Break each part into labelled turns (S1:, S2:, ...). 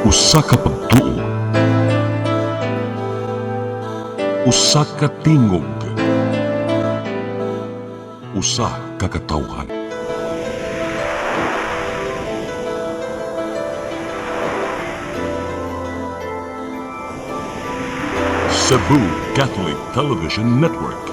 S1: Usa ka pagtuo, usa ka tingog, usa ka katawhan. Cebu Catholic Television Network.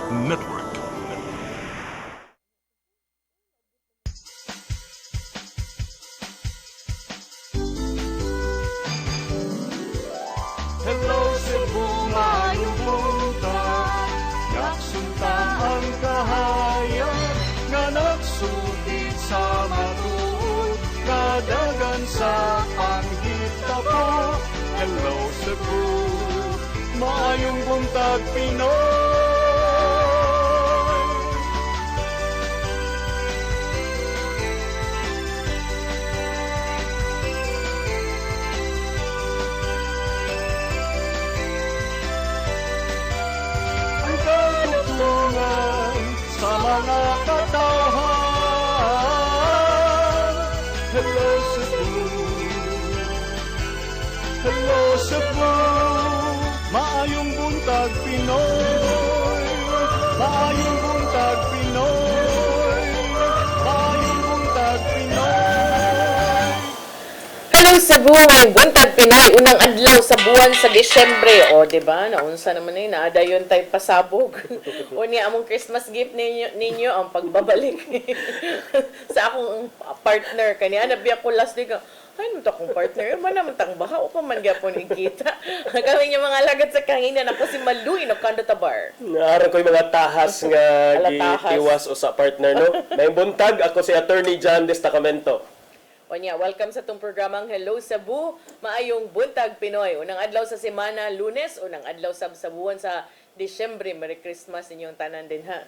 S2: Hello Cebu, maayong buntag. Yaksunta ang kahayag nga nagsulit sa matuod, kadagan sa panghitabo. Hello Cebu, maayong buntag Pinoy. Ang katutulungan sa mga katawhan. Hello Cebu, hello Cebu, maayong buntag Pinoy, maayong buntag Pinoy, maayong buntag Pinoy.
S3: Hello Cebu, may buntag Pinoy, unang adlaw sa buwan sa Disyembre. O, di ba? Naunsa naman na naadayon tayo pasabog. O niya, among Christmas gift ninyo ang pagbabalik sa akong partner. Kanya, nabiyak ko last week, ay, naman akong partner, man naman tang baka, o pa man gyapon ikita. Kami yung mga lagat sa kanginan, ako si Maluin o Kando Tabar.
S4: Naara ko yung mga tahas nga
S3: Tahas.
S4: giiwas o sa partner, no? May buntag, ako si Attorney John Destacamento.
S3: O niya, welcome sa itong programang Hello Cebu, maayong buntag Pinoy. Unang adlaw sa semana, Lunes, unang adlaw sa buwan sa Disyembre. Merry Christmas inyong tanan din ha.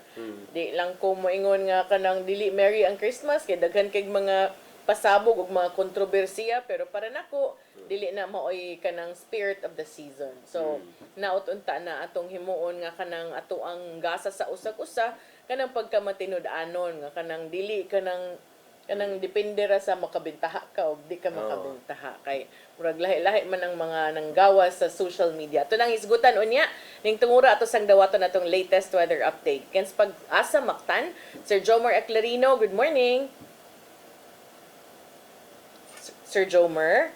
S3: Di lang ko moingon nga kanang dili Merry ang Christmas, kay daghan kay mga pasabog ug mga kontrobersiya, pero para nako dili na maoy kanang spirit of the season. So, naot-unta na atong himuon nga kanang ato ang gasa sa usag-usa, kanang pagkamatinud-anon nga kanang dili kanang depende ra sa makabintaha ka o di ka makabintaha kay murag lahi-lahi man ang mga nanggawas sa social media. Ato nang hisgutan unya ning tungura ato sang dawaton atong latest weather update. Kens pag-asa Mactan, Sir Jomar Aclarino, good morning. Sir Jomer?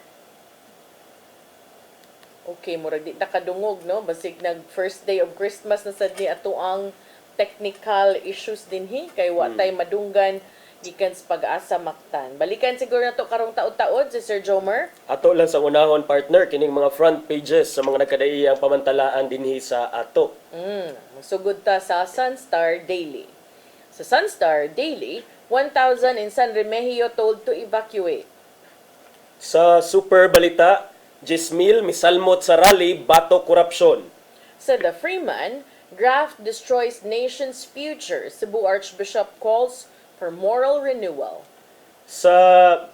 S3: Okay, murag di ta kadungog, no? Basig nag first day of Christmas na sad ni ato ang technical issues dinhi kay wa tay madunggan gikan sa pag-asa Mactan. Balikan siguro na to karong taod-taod si Sir Jomer.
S4: Ato lang sa unahon partner, kining mga front pages sa mga nagkadaiyang pamantalaan dinhi sa ato.
S3: Masugod ta sa Sunstar Daily. Sa Sunstar Daily, 1,000 in San Remigio told to evacuate.
S4: Sa Super Balita, 10,000 misalmot sa rally bato korupsyon.
S3: Sa The Freeman, graft destroys nation's future. Cebu Archbishop calls for moral renewal.
S4: Sa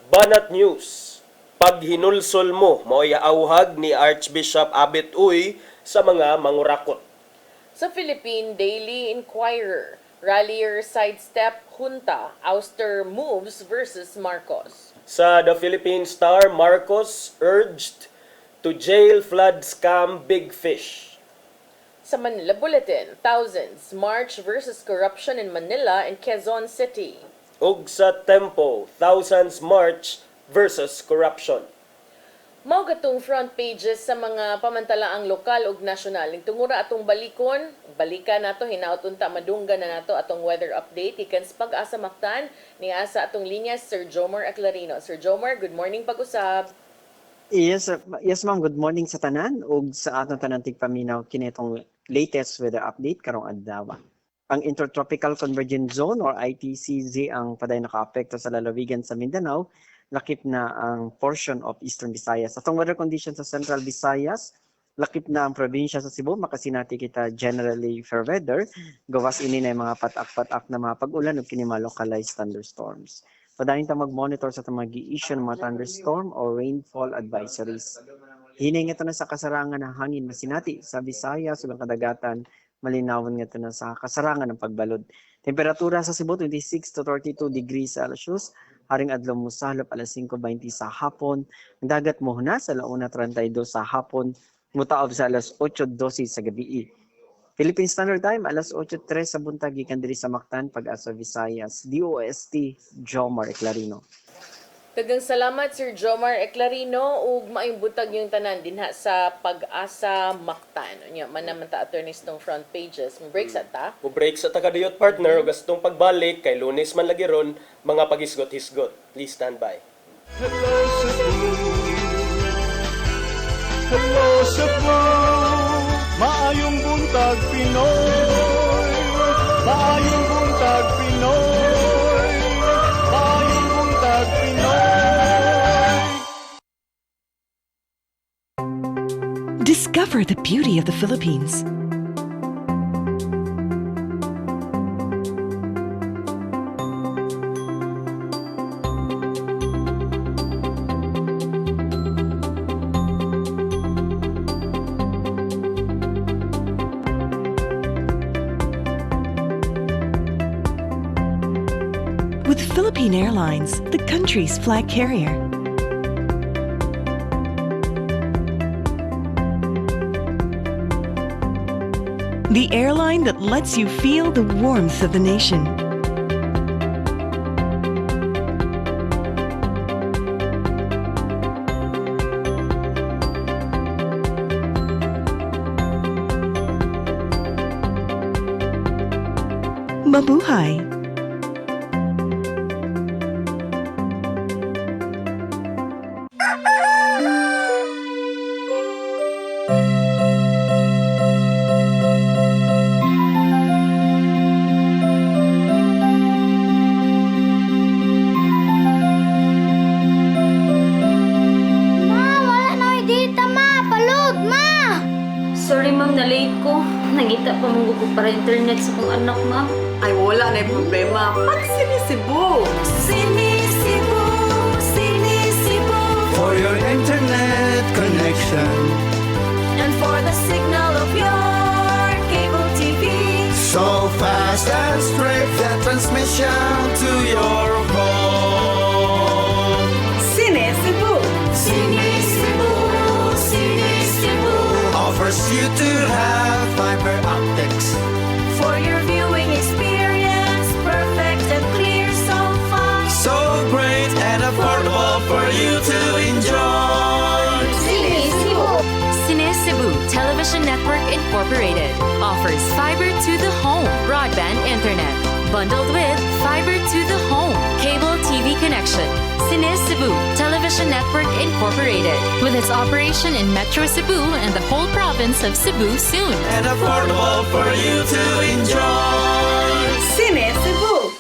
S4: Banat News, pag hinulsol mo, mao'y auhag ni Archbishop Abet Uy sa mga mangurakot.
S3: Sa Philippine Daily Inquirer, rallier sidestep junta, ouster moves versus Marcos.
S4: Sa The Philippine Star, Marcos urged to jail flood scam big fish.
S3: Sa Manila Bulletin, thousands march versus corruption in Manila and Quezon City.
S4: Ug sa Tempo, thousands march versus corruption.
S3: Mao gatong front pages sa mga pamantalaang lokal ug nasyonal. Ning tungura atong balikan nato hinaot unta madunggan na nato atong weather update ikan sa pag-asa Mactan ni asa atong linya Sir Jomar Aclarino. Sir Jomar, good morning pag-usab.
S5: Yes, ma'am. Good morning sa tanan ug sa atong tanan tigpaminaw kini itong latest weather update karong adlaw. Ang Intertropical Convergence Zone or ITCZ ang paday nakaapekto sa lalawigan sa Mindanao, lakip na ang portion of Eastern Visayas. Atong weather conditions sa Central Visayas, lakip na ang probinsya sa Cebu, makasinati kita generally fair weather, gawas ini na yung mga patak-patak na mga pag-ulan o kini mga localized thunderstorms. Padayon ta mag-monitor sa mga gi-issue ng mga thunderstorm or rainfall advisories. Hinay nga ito na sa kasarangan ng hangin masinati sa Visayas ug ang kadagatan, malinawon nga ito na sa kasarangan ng pagbalod. Temperatura sa Cebu 26 to 32 degrees Celsius, haring adlaw mosalop alas 5:20 sa hapon. Ang dagat mohuna sa 1:32 sa hapon, mutaob sa alas 8:12 sa gabi. Philippine Standard Time alas 8:03 sa buntag gikan diri sa Mactan, Pag-asa Visayas. DOST Jomar Eclarino.
S3: Daghang salamat Sir Jomar Eclarino ug maayong butag yung tanan dinha sa Pag-asa Mactan. Unya man naman ta attorneys tong front pages. Break sa ta.
S4: O break sa takadiyot partner o gastong pagbalik kay Lunes man lagi ron mga pagisgot-hisgot. Please stand by.
S2: Hello Cebu, hello Cebu, maayong buntag Pinoy, maayong buntag Pinoy, maayong buntag Pinoy.
S6: Discover the beauty of the Philippines. With Philippine Airlines, the country's flag carrier. The airline that lets you feel the warmth of the nation. Mabuhay!
S7: Wala na dita, ma. Palud, ma.
S8: Sorry ma'am, na-late ko. Nangita pa mong gugo para internet sa kong anak, ma'am.
S9: Ay, wala na yung problema. Pag sinisibo.
S6: Sinisibo, sinisibo,
S10: For your internet connection,
S6: and for the signal of your cable TV.
S10: so fast and straight, the transmission to your phone.
S9: Sinisibo.
S6: Sinisibo, sinisibo,
S10: Offers you to have fiber optics.
S6: for your viewing experience, perfect and clear, so fast.
S10: So great and affordable for you to enjoy.
S8: Cine Cebu Television Network Incorporated offers fiber to the home broadband internet bundled with fiber to the home cable TV connection. Cine Cebu Television Network Incorporated with its operation in Metro Cebu and the whole province of Cebu soon.
S10: And affordable for you to enjoy.
S9: Sinisibo.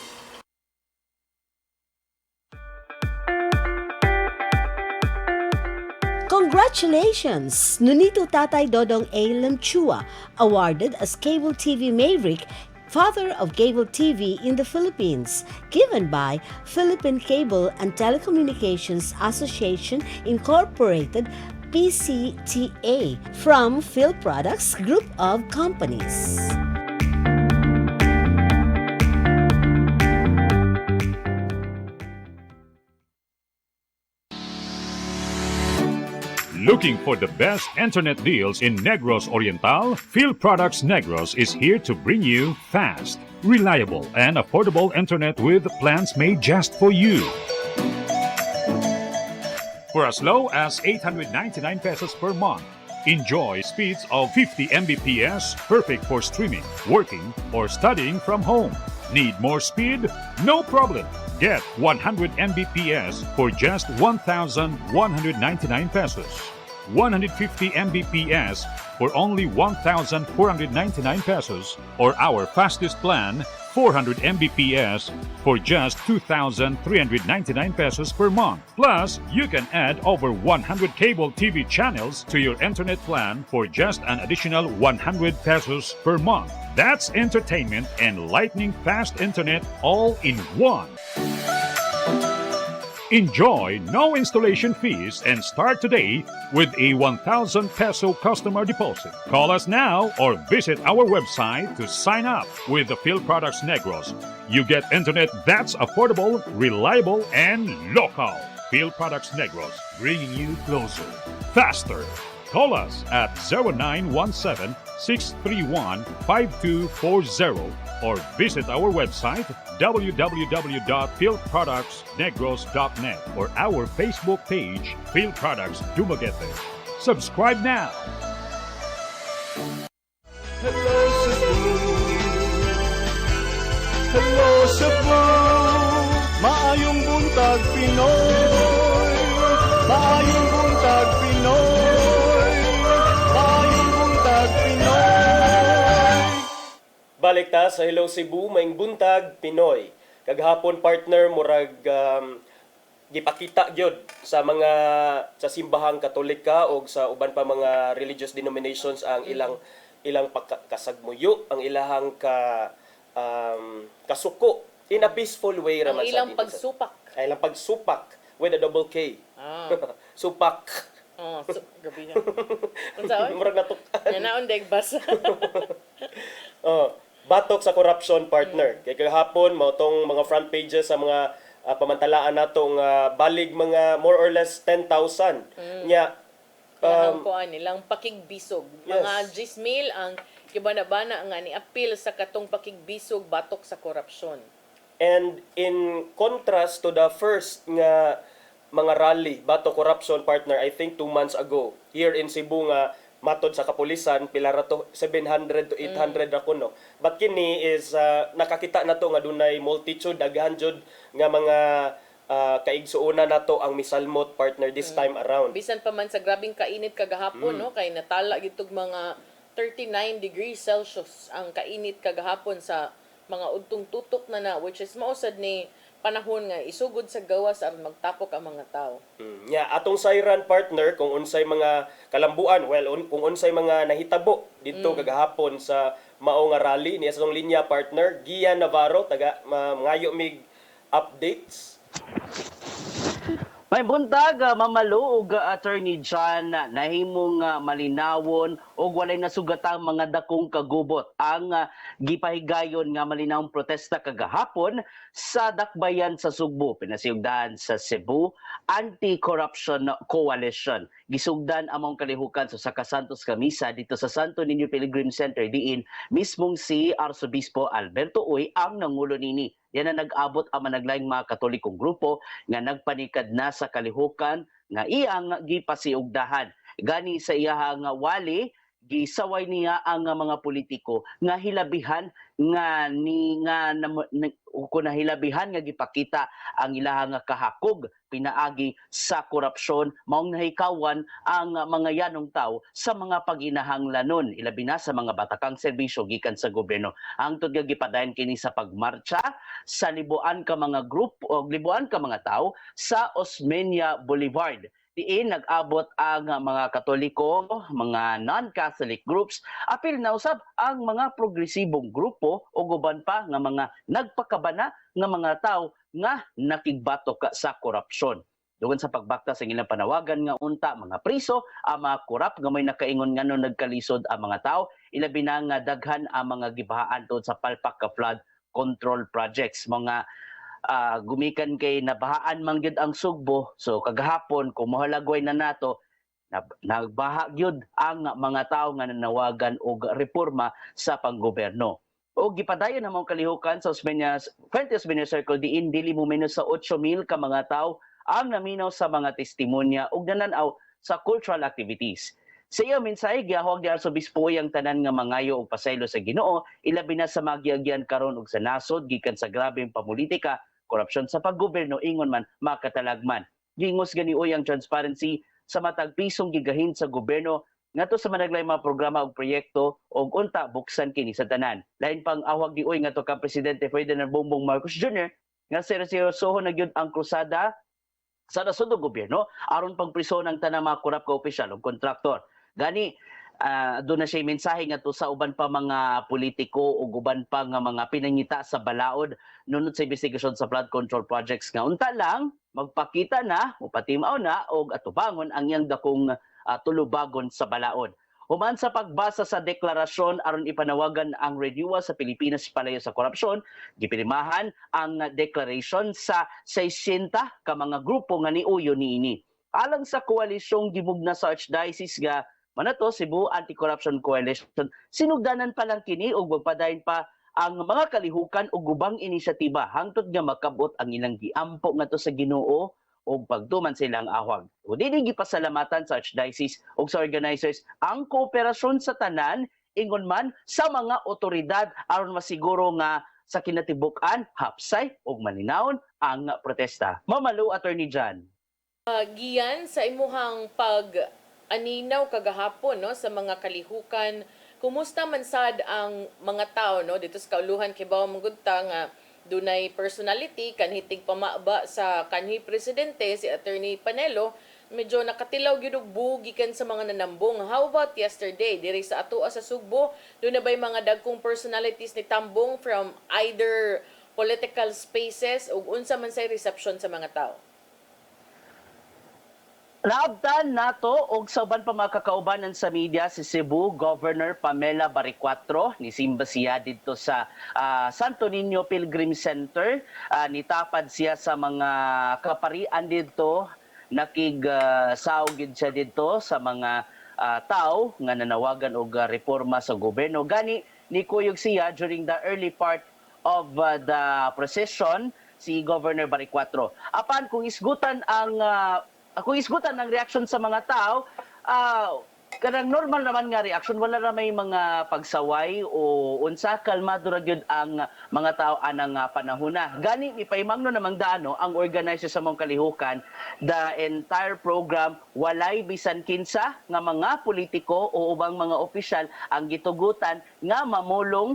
S11: Congratulations! Nunito Tatay Dodong A. Lamchua, awarded as Cable TV Maverick, Father of Cable TV in the Philippines, given by Philippine Cable and Telecommunications Association Incorporated, PCTA, from Phil Products Group of Companies.
S12: Looking for the best internet deals in Negros Oriental? Phil Products Negros is here to bring you fast, reliable, and affordable internet with plans made just for you. For as low as 899 pesos per month, enjoy speeds of 50 Mbps, perfect for streaming, working, or studying from home. Need more speed? No problem. Get 100 Mbps for just 1,199 pesos. 150 Mbps for only 1,499 pesos, or our fastest plan, 400 Mbps for just 2,399 pesos per month. Plus, you can add over 100 cable TV channels to your internet plan for just an additional 100 pesos per month. That's entertainment and lightning fast internet all in one. Enjoy no installation fees and start today with a 1,000 peso customer deposit. Call us now or visit our website to sign up with the Phil Products Negros. You get internet that's affordable, reliable, and local. Phil Products Negros, bringing you closer, faster. Call us at 0917-631-5240 or visit our website www.philproductsnegros.net or our Facebook page, Phil Products Dumaguete. Subscribe now.
S2: Hello Cebu, hello Cebu, maayong buntag Pinoy, maayong buntag Pinoy, maayong buntag Pinoy.
S4: Balik ta sa Hello Cebu, maing buntag Pinoy. Kaghapon partner murag gipakita gyud sa mga sa simbahang Katolika o sa uban pa mga religious denominations ang ilang kasagmuyo, ang ilahang kasuko in a peaceful way
S3: Ang
S4: raman
S3: ilang
S4: sa
S3: pagsupak.
S4: Ay, ilang pagsupak with a double K.
S3: Ah.
S4: Supak.
S3: Oh, gabi na. Unsa oy?
S4: Murag natok.
S3: Yan na undeg basa.
S4: Batok sa corruption partner. Kay kahapon mao tong mga front pages sa mga pamantalaan natong balig mga more or less 10,000 nya
S3: Ilang kuan nilang pakigbisog.
S4: Yes.
S3: Mga gismil ang kibana-bana nga ni appeal sa katong pakigbisog batok sa korupsyon.
S4: and in contrast to the first nga mga rally batok corruption partner, I think 2 months ago here in Cebu nga matod sa kapulisan pila ra to 700 to 800 ra kuno. But kini is nakakita nato nga dunay multitude daghan jud nga mga kaigsuuna nato ang misalmot partner this time around.
S3: Bisan pa man sa grabing kainit kagahapon, no, kay natala gitog mga 39 degrees Celsius ang kainit kagahapon sa mga udtong tutok na which is mausad ni panahon nga isugod sa gawas aron magtapok ang mga tao.
S4: Atong siren partner kung unsay mga kalambuan, kung unsay mga nahitabo dito kagahapon sa mao nga rally niya sa tong linya partner Gian Navarro taga ngayo mig updates.
S13: May buntag, mamalo ug Attorney John nahimong malinawon og walay nasugatang mga dakong kagubot ang gipahigayon nga malinawong protesta kagahapon sa dakbayan sa Sugbo, pinasiugdahan sa Cebu Anti-Corruption Coalition. Gisugdan among kalihukan sa Saka Santos Camisa dito sa Santo Niño Pilgrim Center diin mismong si Arzobispo Alberto Uy ang nangulo nini. Yan na nag-abot ang managlaing mga katolikong grupo nga nagpanikad na sa kalihukan nga iyang gipasiugdahan. Gani sa iyahang wali, gisaway niya ang mga politiko nga hilabihan nga hilabihan nga gipakita ang ilahang kahakog pinaagi sa korupsyon maong nahikawan ang mga yanong tao sa mga paginahanglanon ilabi na sa mga batakang serbisyo gikan sa gobyerno. Ang tudga gipadayon kini sa pagmarcha sa libuan ka mga grupo o libuan ka mga tao sa Osmeña Boulevard. Diin nag-abot ang mga Katoliko, mga non-Catholic groups, apil na usab ang mga progresibong grupo o guban pa nga mga nagpakabana nga mga tao nga nakigbatok sa korupsyon. Dugon sa pagbakta sa ilang panawagan nga unta mga priso, ang mga korap nga may nakaingon nga no nagkalisod ang mga tao, ilabi na nga daghan ang mga gibahaan tungod sa palpak ka flood control projects, mga gumikan kay nabahaan man gyud ang Sugbo. So kagahapon kung mohalagway na nato nagbaha gyud ang mga tawo nga nanawagan og reforma sa panggobyerno. O gipadayon namang kalihukan sa Osmeña Circle diin dili mo menos sa 8,000 ka mga tawo ang naminaw sa mga testimonya ug nananaw sa cultural activities. Sa iya mensahe gihawag ni Arsobispo ang tanan nga mangayo og pasaylo sa Ginoo, ilabi na sa magyagyan karon og sa nasod gikan sa grabeng pamulitika, korupsyon sa paggobyerno ingon man makatalagman. Gingos gani ang transparency sa matag pisong gigahin sa gobyerno ngadto sa managlay mga programa ug proyekto og unta buksan kini sa tanan. Lain pang awag ni ngadto ka Presidente Ferdinand Bongbong Marcos Jr. nga seryosohon na gyud ang krusada sa nasudong gobyerno aron pagpriso ng tanang mga korap ka opisyal ug kontraktor. Gani doon na siya mensahe nga to sa uban pa mga politiko o uban pa nga mga pinangita sa balaod nunod sa investigasyon sa flood control projects nga unta lang magpakita na upatimaw na og atubangon ang iyang dakong tulubagon sa balaod. Human sa pagbasa sa deklarasyon aron ipanawagan ang renewal sa Pilipinas palayo sa korupsyon, gipirmahan ang declaration sa 60 ka mga grupo nga niuyo niini. Alang sa koalisyong gimugna sa Archdiocese nga manato Cebu Anti-Corruption Coalition, sinugdanan pa lang kini og magpadayon pa ang mga kalihukan o gubang inisyatiba hangtod nga makabot ang ilang giampo ngadto sa Ginoo o pagtuman silang ahwag. O dili gipasalamatan sa Archdiocese o sa organizers ang kooperasyon sa tanan ingon man sa mga otoridad aron masiguro nga sa kinatibuk-an hapsay ug malinawon ang protesta. Mamalo, Attorney John.
S3: Gian, sa imuhang pag-aninaw kagahapon no, sa mga kalihukan, kumusta man sad ang mga tao no, dito sa kauluhan Kibaw Mangunta nga dunay personality kanhitig pamaba sa kanhi presidente si Attorney Panelo, medyo nakatilaw gyud og buo gikan sa mga nanambong. How about yesterday diri sa atoa sa Sugbo, doon na ba'y mga dagkong personalities ni tambong from either political spaces ug unsa man say reception sa mga tao?
S13: Naabdan nato og sa uban pa mga kakaubanan sa media si Cebu Governor Pamela Baricuatro ni simba siya dito sa Santo Niño Pilgrim Center. Nitapad siya sa mga kaparian dito, nakig-sawgid siya dito sa mga tao nga nanawagan og reforma sa gobyerno. Gani ni kuyog siya during the early part of the procession si Governor Baricuatro. Apan kung isgutan ng reaction sa mga tao, kanang normal naman nga reaction, wala na may mga pagsaway o unsa, kalmado ra gyud ang mga tao anang panahona. Gani ipaimangno namang daano ang organizer sa mong kalihukan, the entire program walay bisan kinsa nga mga politiko o ubang mga opisyal ang gitugutan nga mamulong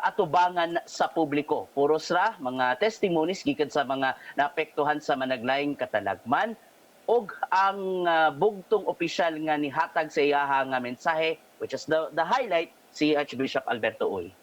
S13: atubangan sa publiko. Puros ra mga testimonies gikan sa mga naapektuhan sa managlaing katalagman og ang bugtong opisyal nga nihatag sa iyaha nga mensahe, which is the highlight, si Archbishop Alberto Uy.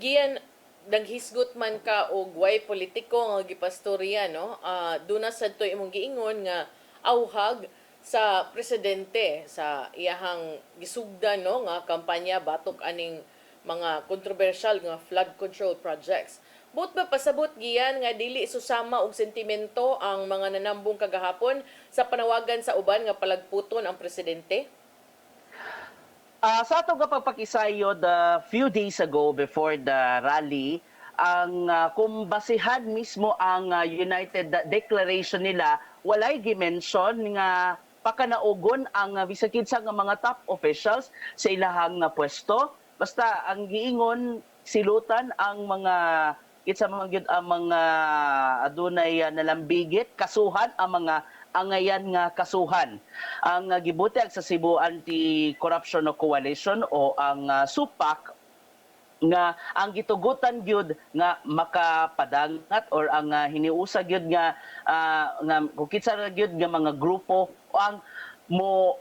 S3: Gian, naghisgot man ka og way politiko nga gipastorya no, duna sad to imong giingon nga awhag sa presidente sa iyahang gisugdan no nga kampanya batok aning mga controversial nga flood control projects. But ba pasabot giyan nga dili susama og sentimento ang mga nanambong kagahapon sa panawagan sa uban nga palagputon ang presidente?
S13: Sa atong pagpakisayo the few days ago before the rally, ang kung basihan mismo ang United Declaration nila, walay gimension nga pakanaugon ang bisag kinsa nga mga top officials sa ilahang pwesto. Basta ang giingon silutan ang mga kitsa ang mga adunay nalambigit, kasuhan ang mga angayan nga kasuhan. Ang gibuteg sa Cebu Anti-Corruption Coalition o ang SUPAC nga ang gitugutan gyud nga makapadangat or ang hiniusa gyud nga kung kitsa gyud nga mga grupo o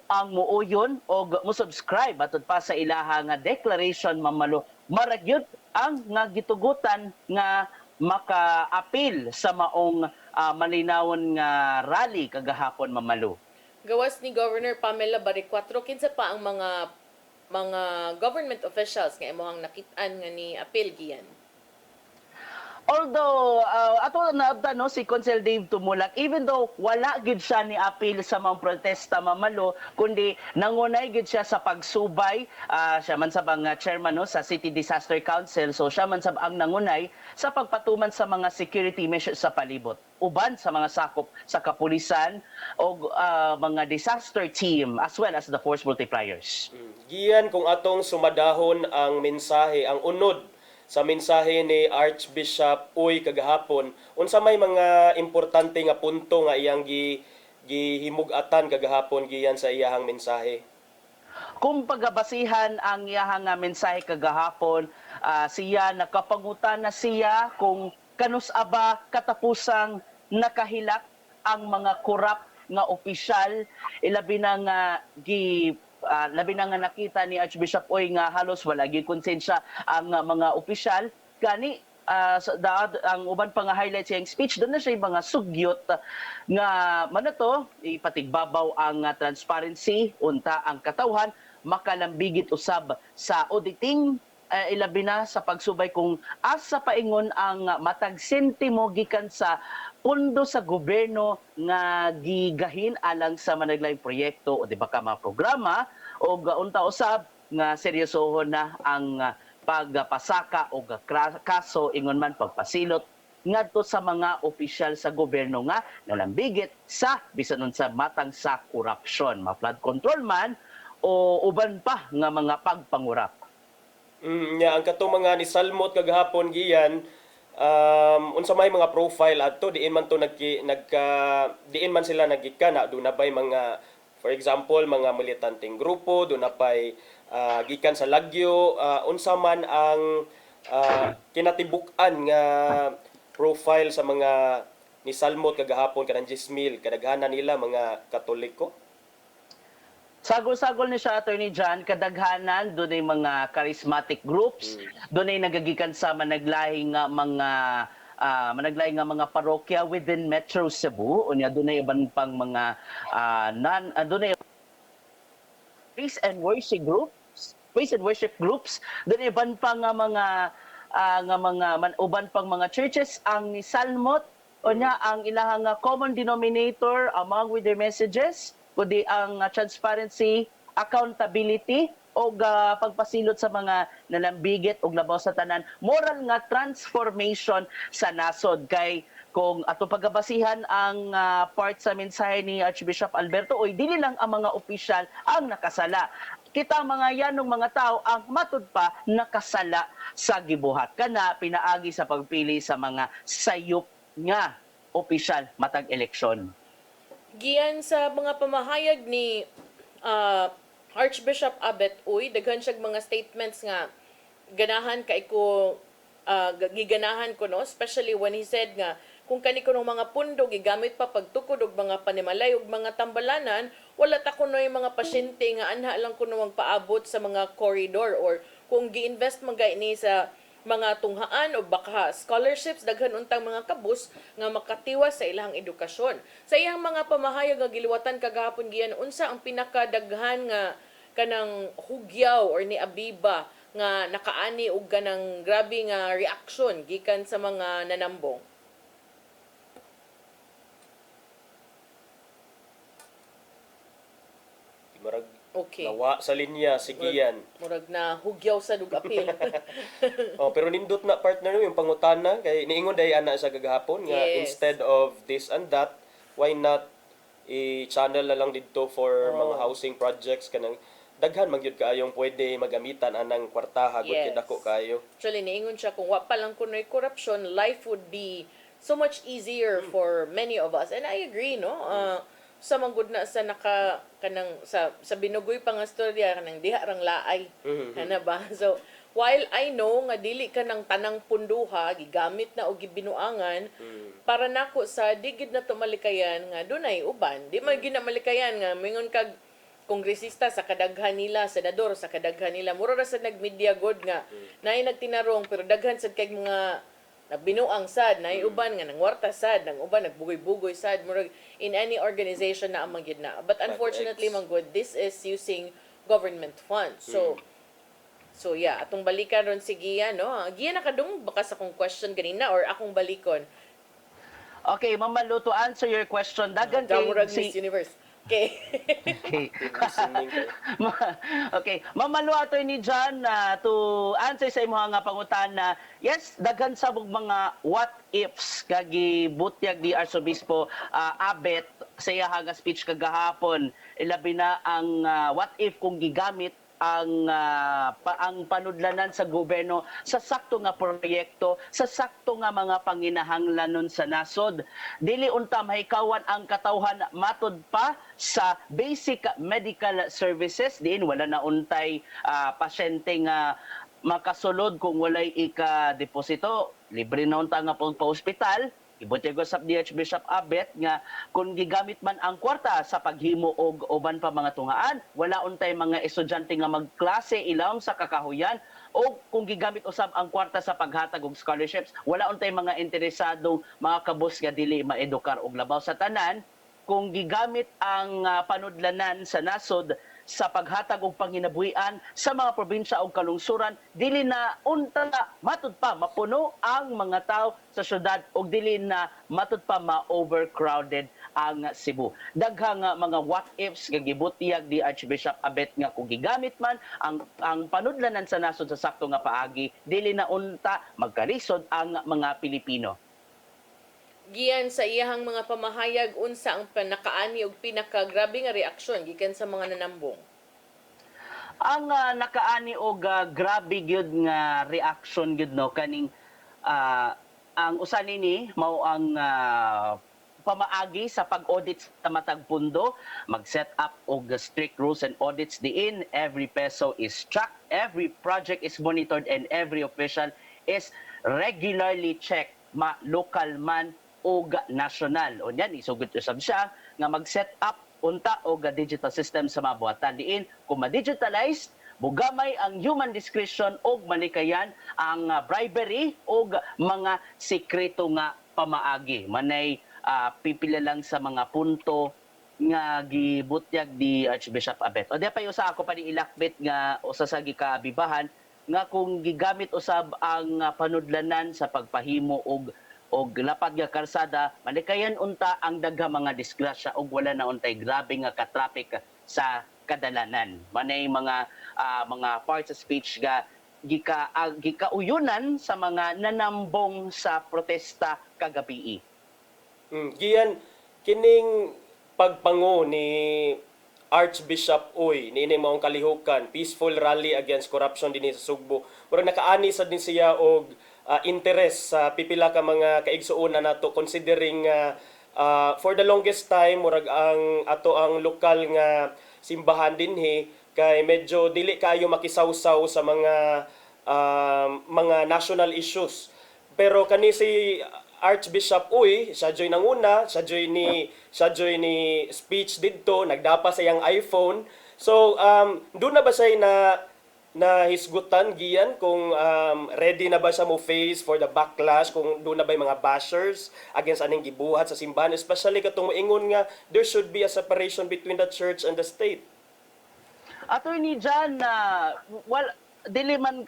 S13: ang muuyon o mo subscribe atud pa sa ilaha nga declaration mamalo maragyud ang nga gitugutan nga maka-appeal sa maong malinawon nga rally kagahapon mamalo.
S3: Gawas ni Governor Pamela Baricuatro, kinsa pa ang mga government officials nga imong nakit-an nga ni appeal giyan?
S13: Although ato naabda no si Consel Dave Tumulak, even though wala gid siya ni appeal sa mga protesta mamalo, kundi nangunay gid siya sa pagsubay, siya man sa bang chairman no sa City Disaster Council, so siya man sab ang nangunay sa pagpatuman sa mga security measures sa palibot. Uban sa mga sakop sa kapulisan o mga disaster team as well as the force multipliers.
S4: Giyan kung atong sumadahon ang mensahe, ang unod sa mensahe ni Archbishop Uy kagahapon, unsa may mga importante nga punto nga iyang gihimug-atan kagahapon giyan sa iyahang mensahe?
S13: Kung pagabasihan ang iyahang mensahe kagahapon, siya nakapangutan na siya kung kanus aba katapusang nakahilak ang mga korap nga opisyal, ilabi na nga labi na nga nakita ni Archbishop Oy nga halos wala gyud konsensya ang mga opisyal gani ang uban pa nga highlight sa iyang speech doon na siya yung mga sugyot nga manato ipatigbabaw ang transparency unta ang katawhan makalambigit usab sa auditing ilabi na sa pagsubay kung asa paingon ang matag sentimo gikan sa pundo sa gobyerno nga gigahin alang sa managlayong proyekto o di ba ka mga programa o unta usab nga seryosohon na ang pagpasaka o kaso ingon man pagpasilot ngadto sa mga opisyal sa gobyerno nga nalambigit sa bisan unsa matang sa korupsyon, ma-flood control man o uban pa nga mga pagpangurap.
S4: Ang katong mga ni Salmot kagahapon giyan unsa may mga profile adto diin man to diin man sila nagikana do na bay mga for example mga militanteng grupo do na pay gikan sa Lagyo unsa man ang kinatibuk-an nga profile sa mga ni Salmot kagahapon kanang 10,000 kadaghanan nila mga Katoliko.
S13: Sagol-sagol ni siya, Attorney John, kadaghanan, doon ay mga charismatic groups, doon ay nagagikan sa managlahing mga parokya within Metro Cebu, unya doon ay iban pang mga doon ay praise and worship groups, doon ay iban pang uban pang mga churches ang ni Salmot, unya ang ilahang common denominator among with their messages kundi ang transparency, accountability o pagpasilot sa mga nalambigit o labaw sa tanan, moral nga transformation sa nasod. Kay kung ato pagabasihan ang part sa mensahe ni Archbishop Alberto Oy, dili lang ang mga opisyal ang nakasala. Kita mga yanong mga tao ang matud pa nakasala sa gibuhat. Kana pinaagi sa pagpili sa mga sayop nga opisyal matag eleksyon.
S3: Giyan sa mga pamahayag ni Archbishop Abet Uy, daghan siya mga statements nga ganahan kay ko giganahan ko no, especially when he said nga kung kani ko ng mga pundo gigamit pa pagtukod og mga panimalay og mga tambalanan, wala ta kuno yung mga pasyente nga anha lang kuno magpaabot sa mga corridor or kung gi-invest man ni sa mga tunghaan o baka scholarships daghan untang mga kabus nga makatiwas sa ilang edukasyon. Sa iyang mga pamahayag nga giliwatan kagahapon giyan unsa ang pinakadaghan nga kanang hugyaw or ni Abiba nga nakaani og kanang grabe nga reaction gikan sa mga nanambong.
S4: Marag
S3: okay.
S4: Nawa sa linya sige yan.
S3: Murag na hugyaw sa dugapil.
S4: Pero nindot na partner yung pangutana kay niingon day ana sa gagahapon nga instead of this and that, why not i-channel na lang dito for mga housing projects kanang daghan magyud kaayong pwede magamitan anang kwartaha gud kay dako kayo.
S3: Actually niingon siya kung wa pa lang kunoy corruption, life would be so much easier for many of us. And I agree no. Sa manggod na sa kanang sa binugoy pa nga storya kanang diha rang laay. Ana ba? So while I know nga dili ka ng tanang punduha gigamit na og gibinuangan para nako sa digid na to malikayan nga dunay uban di man ginamalikayan nga mingon kag kongresista sa kadaghan nila, senador sa kadaghan nila mura ra sa nagmedia god nga naay nagtinarong pero daghan sad kay mga nagbinuang sad, na uban nga nangwarta sad, nang uban nagbugoy-bugoy sad, murag in any organization na amang yun na. But unfortunately, manggod, this is using government funds. So yeah, atong balikan ron si Gia, no? Gia, nakadung baka sa akong question kanina or akong balikon?
S13: Okay, Ma'am Malu, to answer your question, dagan kay
S3: Murag Miss Universe. Okay.
S13: Okay. Mamalo ato ni John to answer sa imong nga pangutana. Yes, daghan sa mga what ifs kagi butyag di Arsobispo Abet sa iyang nga speech kagahapon. Ilabi na ang what if kung gigamit ang panudlanan sa gobyerno sa sakto nga proyekto, sa sakto nga mga panginahanglanon sa nasod. Dili unta mahikawan ang katawhan matud pa sa basic medical services, diin wala na untay pasyente nga makasulod kung walay ika-deposito. Libre na unta nga pa-hospital. Ibutyag usab ni Archbishop Abet nga kung gigamit man ang kwarta sa paghimo og uban pa mga tungaan, wala untay mga estudyante nga magklase ilawom sa kakahuyan, o kung gigamit usab ang kwarta sa paghatag og scholarships, wala untay mga interesadong mga kabus nga dili maedukar og labaw sa tanan. Kung gigamit ang panudlanan sa nasod sa paghatag og panginabuhian sa mga probinsya o kalungsuran, dili na unta matud pa mapuno ang mga tao sa syudad o dili na matud pa ma-overcrowded ang Cebu. Daghang mga what ifs nga gibutyag di Archbishop Abet nga kung gigamit man ang panudlanan sa nasod sa sakto nga paagi, dili na unta magkalisod ang mga Pilipino.
S3: Giyan sa iyahang mga pamahayag, unsa ang nakaani og pinakagrabe nga reaksyon gikan sa mga nanambong?
S13: Ang nakaani og grabe gyud nga reaction gyud no kaning ang usa nini mao ang pamaagi sa pag-audit sa matag pundo, mag-set up og strict rules and audits diin every peso is tracked, every project is monitored, and every official is regularly checked, local man o national. O yan, isugot usab siya nga mag-set up unta o digital system sa mga buhatan. Diin, kung ma-digitalized, bugamay ang human discretion o manikayan ang bribery o mga sikreto nga pamaagi. Manay pipila lang sa mga punto nga gibutyag di Archbishop Abet. O di pa usa ako pa ni ilakbit nga usa sa gikabibahan nga kung gigamit usab ang panudlanan sa pagpahimo og lapad nga karsada, manikayan unta ang daghang mga disgrasya og wala na untay grabe nga ka-traffic sa kadalanan. Manay mga parts of speech nga gikauyunan sa mga nanambong sa protesta kagabi.
S4: Giyan kining pagpango ni Archbishop Uy ni maong kalihukan, peaceful rally against corruption dinhi sa Sugbo. Pero nakaani sad din siya og interest sa pipila ka mga kaigsuonan nato, considering for the longest time murag ang lokal nga simbahan dinhi kay medyo dili kayo makisawsaw sa mga national issues. Pero kani si Archbishop Uy, siya joy nanguna, siya joy ni speech didto, nagdapa sa iyang iPhone. So doon na ba siya na hisgutan giyan kung ready na ba siya mo face for the backlash, kung doon na ba yung mga bashers against aning gibuhat sa simbahan, especially katong moingon nga there should be a separation between the church and the state.
S13: Attorney John, dili man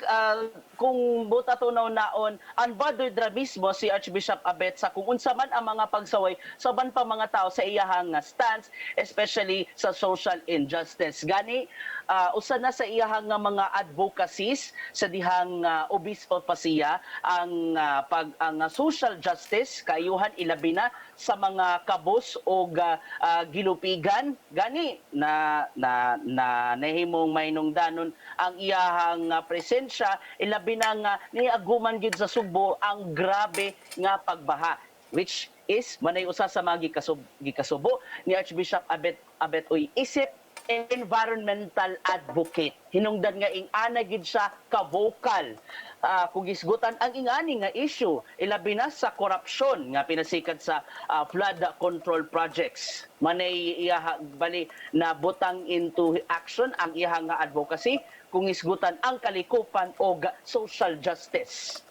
S13: kung buta tunaw naon unbothered ra mismo si Archbishop Abet sa kung unsa man ang mga pagsaway sa ban pa mga tao sa iyahang stance, especially sa social injustice. Gani usa na sa iyahang mga advocacies sa dihang obispo pa siya ang social justice kayuhan ilabi na sa mga kabos o gilupigan. Gani na nahimong mainungdanon ang iyahang presensya, ilabi na nga niaguman gyud sa Sugbo ang grabe nga pagbaha, which is manay usa sa mga gikasubo ni Archbishop Abet Uy, isip environmental advocate. Hinungdan nga ingana gid siya ka-vocal kung gisgutan ang ingani nga issue, ilabi na sa korupsyon nga pinasikat sa flood control projects. Manay bali na butang into action ang iyang nga advocacy kung isgutan ang kalikupan o social justice.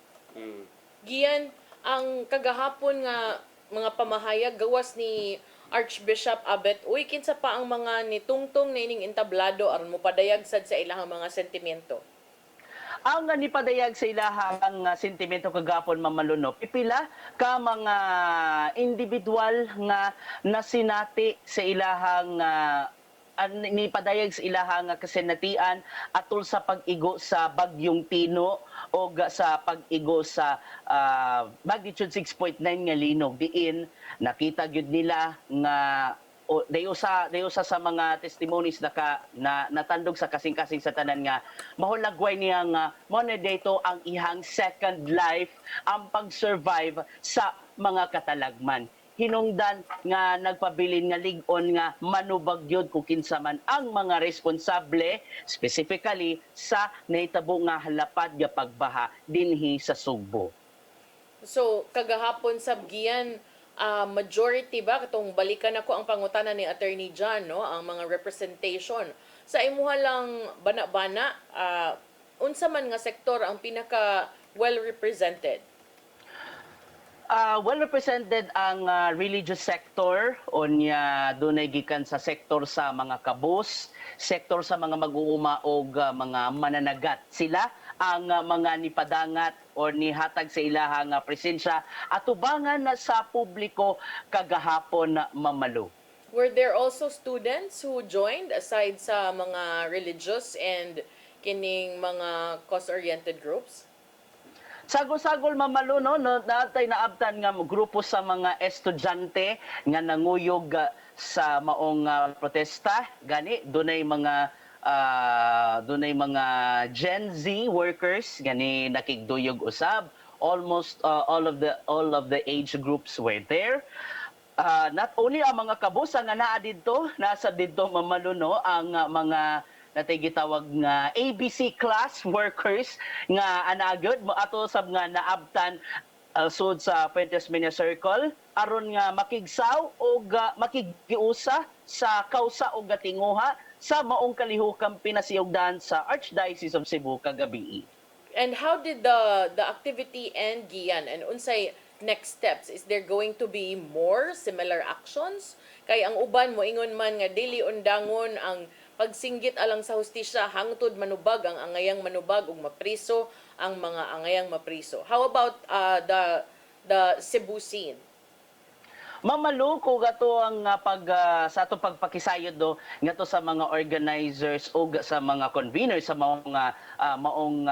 S3: Giyan, ang kagahapon nga mga pamahayag gawas ni Archbishop Abet Uy, kinsa pa ang mga nitungtong na ining entablado aron mopadayag sad sa ilahang mga sentimento?
S13: Ang nipadayag sa ilahang sentimento kagapon mamalunop, pipila ka mga individual nga nasinati sa ilahang nipadayag sa ilahang kasenatian atol sa pag-igo sa Bagyong Tino o sa pag-igo sa magnitude 6.9 nga linog. Diin nakita gyud nila nga dayo sa mga testimonies na natandog sa kasing-kasing sa tanan nga mahulagway niya nga mo na dito ang ihang second life, ang pag-survive sa mga katalagman. Hinungdan nga nagpabilin nga lig-on nga manubagyod kung kinsa man ang mga responsable specifically sa nahitabo nga halapad nga pagbaha dinhi sa Sugbo.
S3: So, kagahapon sa Giyan, majority ba, katong balikan ako ang pangutana ni Attorney John, no? Ang mga representation. Sa imuha lang bana-bana, unsa man nga sektor ang pinaka well-represented?
S13: Well represented ang religious sector unya dunay gikan sa sektor sa mga kabus, sektor sa mga mag-uuma og mga mananagat. Sila ang mga nipadangat o nihatag sa ilahang presensya at tubangan na sa publiko kagahapon mamalo.
S3: Were there also students who joined aside sa mga religious and kining mga cause-oriented groups?
S13: Sagol-sagol mamalo no natay naabtan nga grupo sa mga estudyante nga nanguyog sa maong protesta gani dunay mga Gen Z workers gani nakigduyog usab. Almost all of the age groups were there. Not only ang mga kabusa nga naa didto, nasa didto mamalo no ang mga natay gitawag nga ABC class workers nga anagod mo ato sab nga naabtan sud sa Fuentes Mania Circle aron nga makigsaw o makiggiusa sa kausa o gatinguha sa maong kalihukang pinasiyugdan sa Archdiocese of Cebu kagabi.
S3: And how did the activity end, Gian? And unsay next steps? Is there going to be more similar actions? Kay ang uban mo ingon man nga dili undangon ang pagsinggit alang sa hustisya hangtod manubag ang angayang manubag ug mapriso ang mga angayang mapriso. How about the Cebu scene?
S13: Mamalo ko gato ang sa ato pagpakisayod do ngato sa mga organizers o sa mga conveners sa maong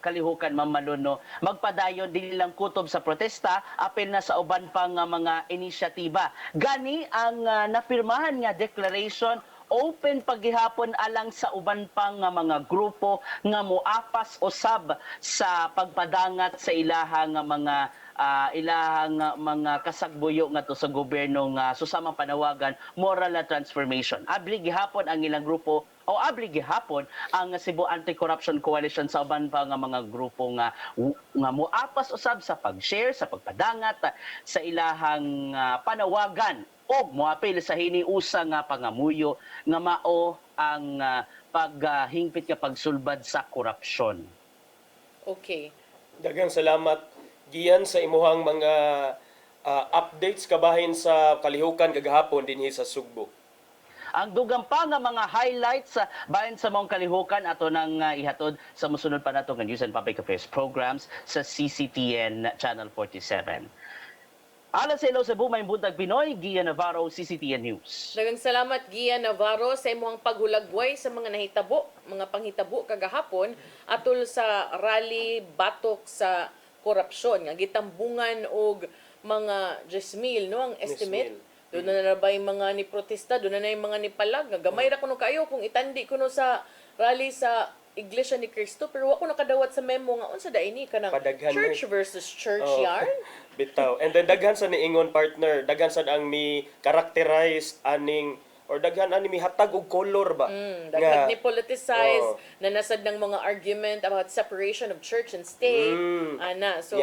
S13: kalihukan mamalo no magpadayon dili lang kutob sa protesta apil na sa uban pang mga inisyatiba gani ang napirmahan nga declaration open paghihapon alang sa uban pang mga grupo nga moapas usab sa pagpadangat sa ilahang mga kasagbuyo nga to sa gobyerno nga susamang panawagan moral na transformation. Abli gihapon ang ilang grupo o abli gihapon ang Cebu Anti-Corruption Coalition sa uban pa nga mga grupo nga moapas usab sa pag-share sa pagpadangat sa ilahang panawagan o moapil sa hiniusa nga pangamuyo nga mao ang paghingpit nga pagsulbad sa korupsyon.
S3: Okay.
S4: Daghang salamat Gian sa imuhang mga updates kabahin sa kalihukan kagahapon dinhi sa Sugbo.
S13: Ang dugang pa nga mga highlights bahin sa mong kalihukan ato nang ihatod sa mosunod pa nato nga News and Public Affairs programs sa CCTN Channel 47. Alas sa Hello Cebu, may buntag Pinoy, Gian Navarro, CCTN News.
S3: Daghang salamat, Gian Navarro, sa imong paghulagway sa mga nahitabo, mga panghitabo kagahapon atol sa rally batok sa korupsyon nga gitambungan og mga 10,000 no ang estimate. Doon na ba yung mga ni protesta, doon na yung mga ni palag. Gamay ra kuno kayo kung itandi kuno sa rally sa Iglesia ni Cristo pero wa ko nakadawat sa memo nga unsa daini kanang church versus church yarn.
S4: Bitaw. And then daghan sa niingon partner, daghan sad ang mi characterize aning or daghan ani mi hatag og color ba.
S3: Daghan ni politicize na nasad ng mga argument about separation of church and state. Ana, so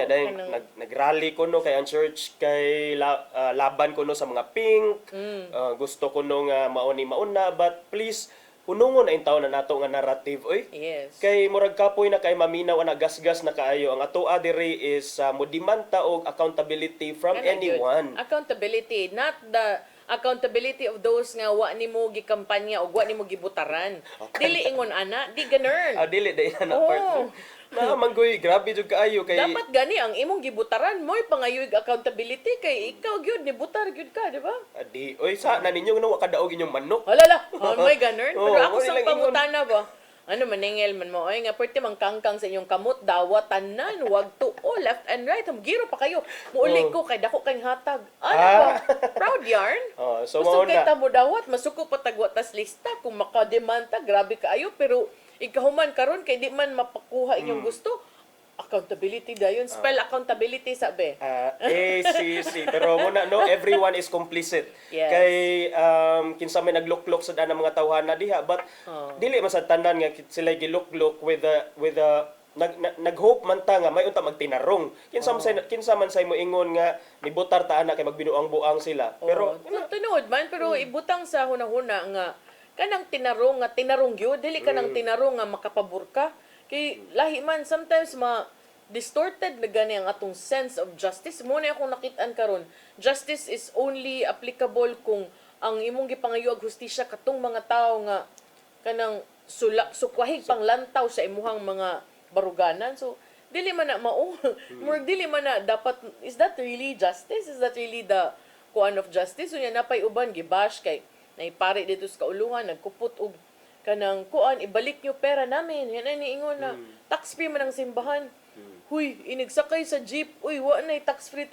S4: nagrally ko no kay ang church kay laban ko no sa mga pink. Gusto ko no nga mauna but please hunungon ay taon na nato nga narrative oy.
S3: Yes.
S4: Kay murag kapoy na kay maminaw ana gasgas na kaayo ang atoa diri is modimanta og accountability from anyone.
S3: Accountability, not the accountability of those nga wa nimo gikampanya o wa nimo gibutaran. Dili ingon ana, di ganern.
S4: Dili day na partner. Na manggoy grabe jud kaayo kay
S3: dapat gani ang imong gibutaran mo'y pangayoy accountability kay ikaw gyud ni butar gyud ka, di ba?
S4: Di oy sa na ninyo no kadaog inyong manok.
S3: Halala, mo'y ganern. Pero ako sa pangutana ba? Ano maningil man mo ay nga perti mang kangkang sa inyong kamot dawat tanan wag to left and right giro pa kayo muuli ko kay dako kay hatag ano ba proud yarn
S4: so
S3: gusto kay tamo dawat masuko pa tagwatas lista kung makademanda grabe kaayo pero ikahuman karon kay di man mapakuha inyong gusto accountability dayon spell accountability sabi
S4: ACC pero muna no everyone is complicit kay kinsa may nagluklok sa danang mga tawhana diha but dili man sa tanan nga sila giluklok with the nag-hope man ta nga may unta magtinarong. Kinsa man say mo ingon nga nibutar ta ana kay magbinuang-buang sila. Pero
S3: tinuod man pero ibutang sa hunahuna nga kanang tinarong nga tinarong gyud dili kanang tinarong nga makapabor ka. Kay lahi man sometimes distorted na gani ang atong sense of justice. Muna akong nakit-an karon, justice is only applicable kung ang imong gipangayuag hustisya katong mga tao nga kanang sukwahig panglantaw sa imuhang mga baruganan. So dili man na dili man na dapat, is that really justice? Is that really the kuan of justice? So yan napay uban gibash kay naipari dito sa kauluhan, nagkupot og kanang kuan, ibalik nyo pera namin. Yan ay niingon na tax free man ang simbahan. Huy, inigsakay sa jeep. Uy, wa na tax free.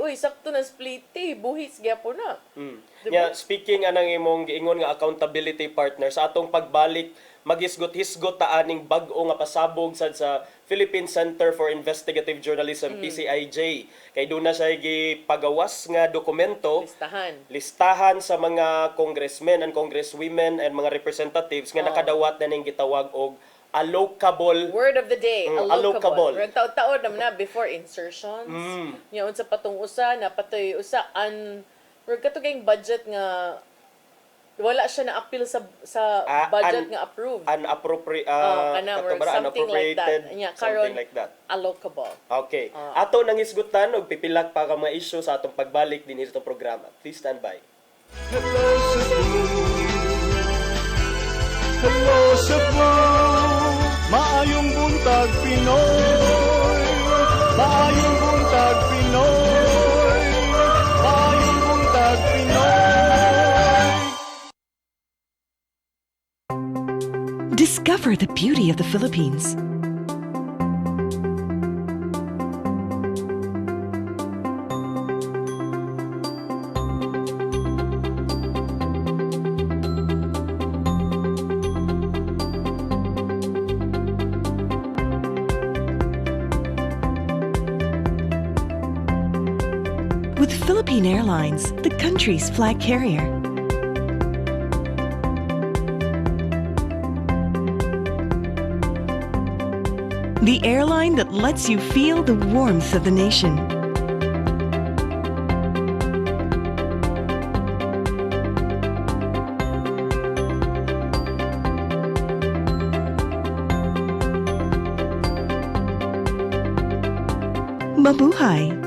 S3: Uy, sakto na split. Buhis gyapon na. Diba?
S4: Yeah, speaking anang imong giingon nga accountability partner sa atong pagbalik magisgot-hisgot ta aning bag-o nga pasabog sad sa Philippine Center for Investigative Journalism PCIJ. Kay doon na siya gipagawas nga dokumento, listahan sa mga congressmen and congresswomen and mga representatives nga nakadawat na ning gitawag og allocable.
S3: Word of the day, allocable.
S4: Allocable.
S3: Taon-taon naman na before insertions. Yung sa patong usa, napatoy usa, katugay budget nga wala siya na appeal sa budget nga approved. Something like that.
S4: Something like that.
S3: Allocable.
S4: Okay. Ato nang hisgutan og pipilak pa ka mga issue sa atong pagbalik din sa programa. Please stand by.
S2: Hello Cebu, hello Cebu, maayong buntag Pinoy, maayong buntag Pinoy, maayong buntag Pinoy.
S14: Discover the beauty of the Philippines. With Philippine Airlines, the country's flag carrier. The airline that lets you feel the warmth of the nation. Mabuhay!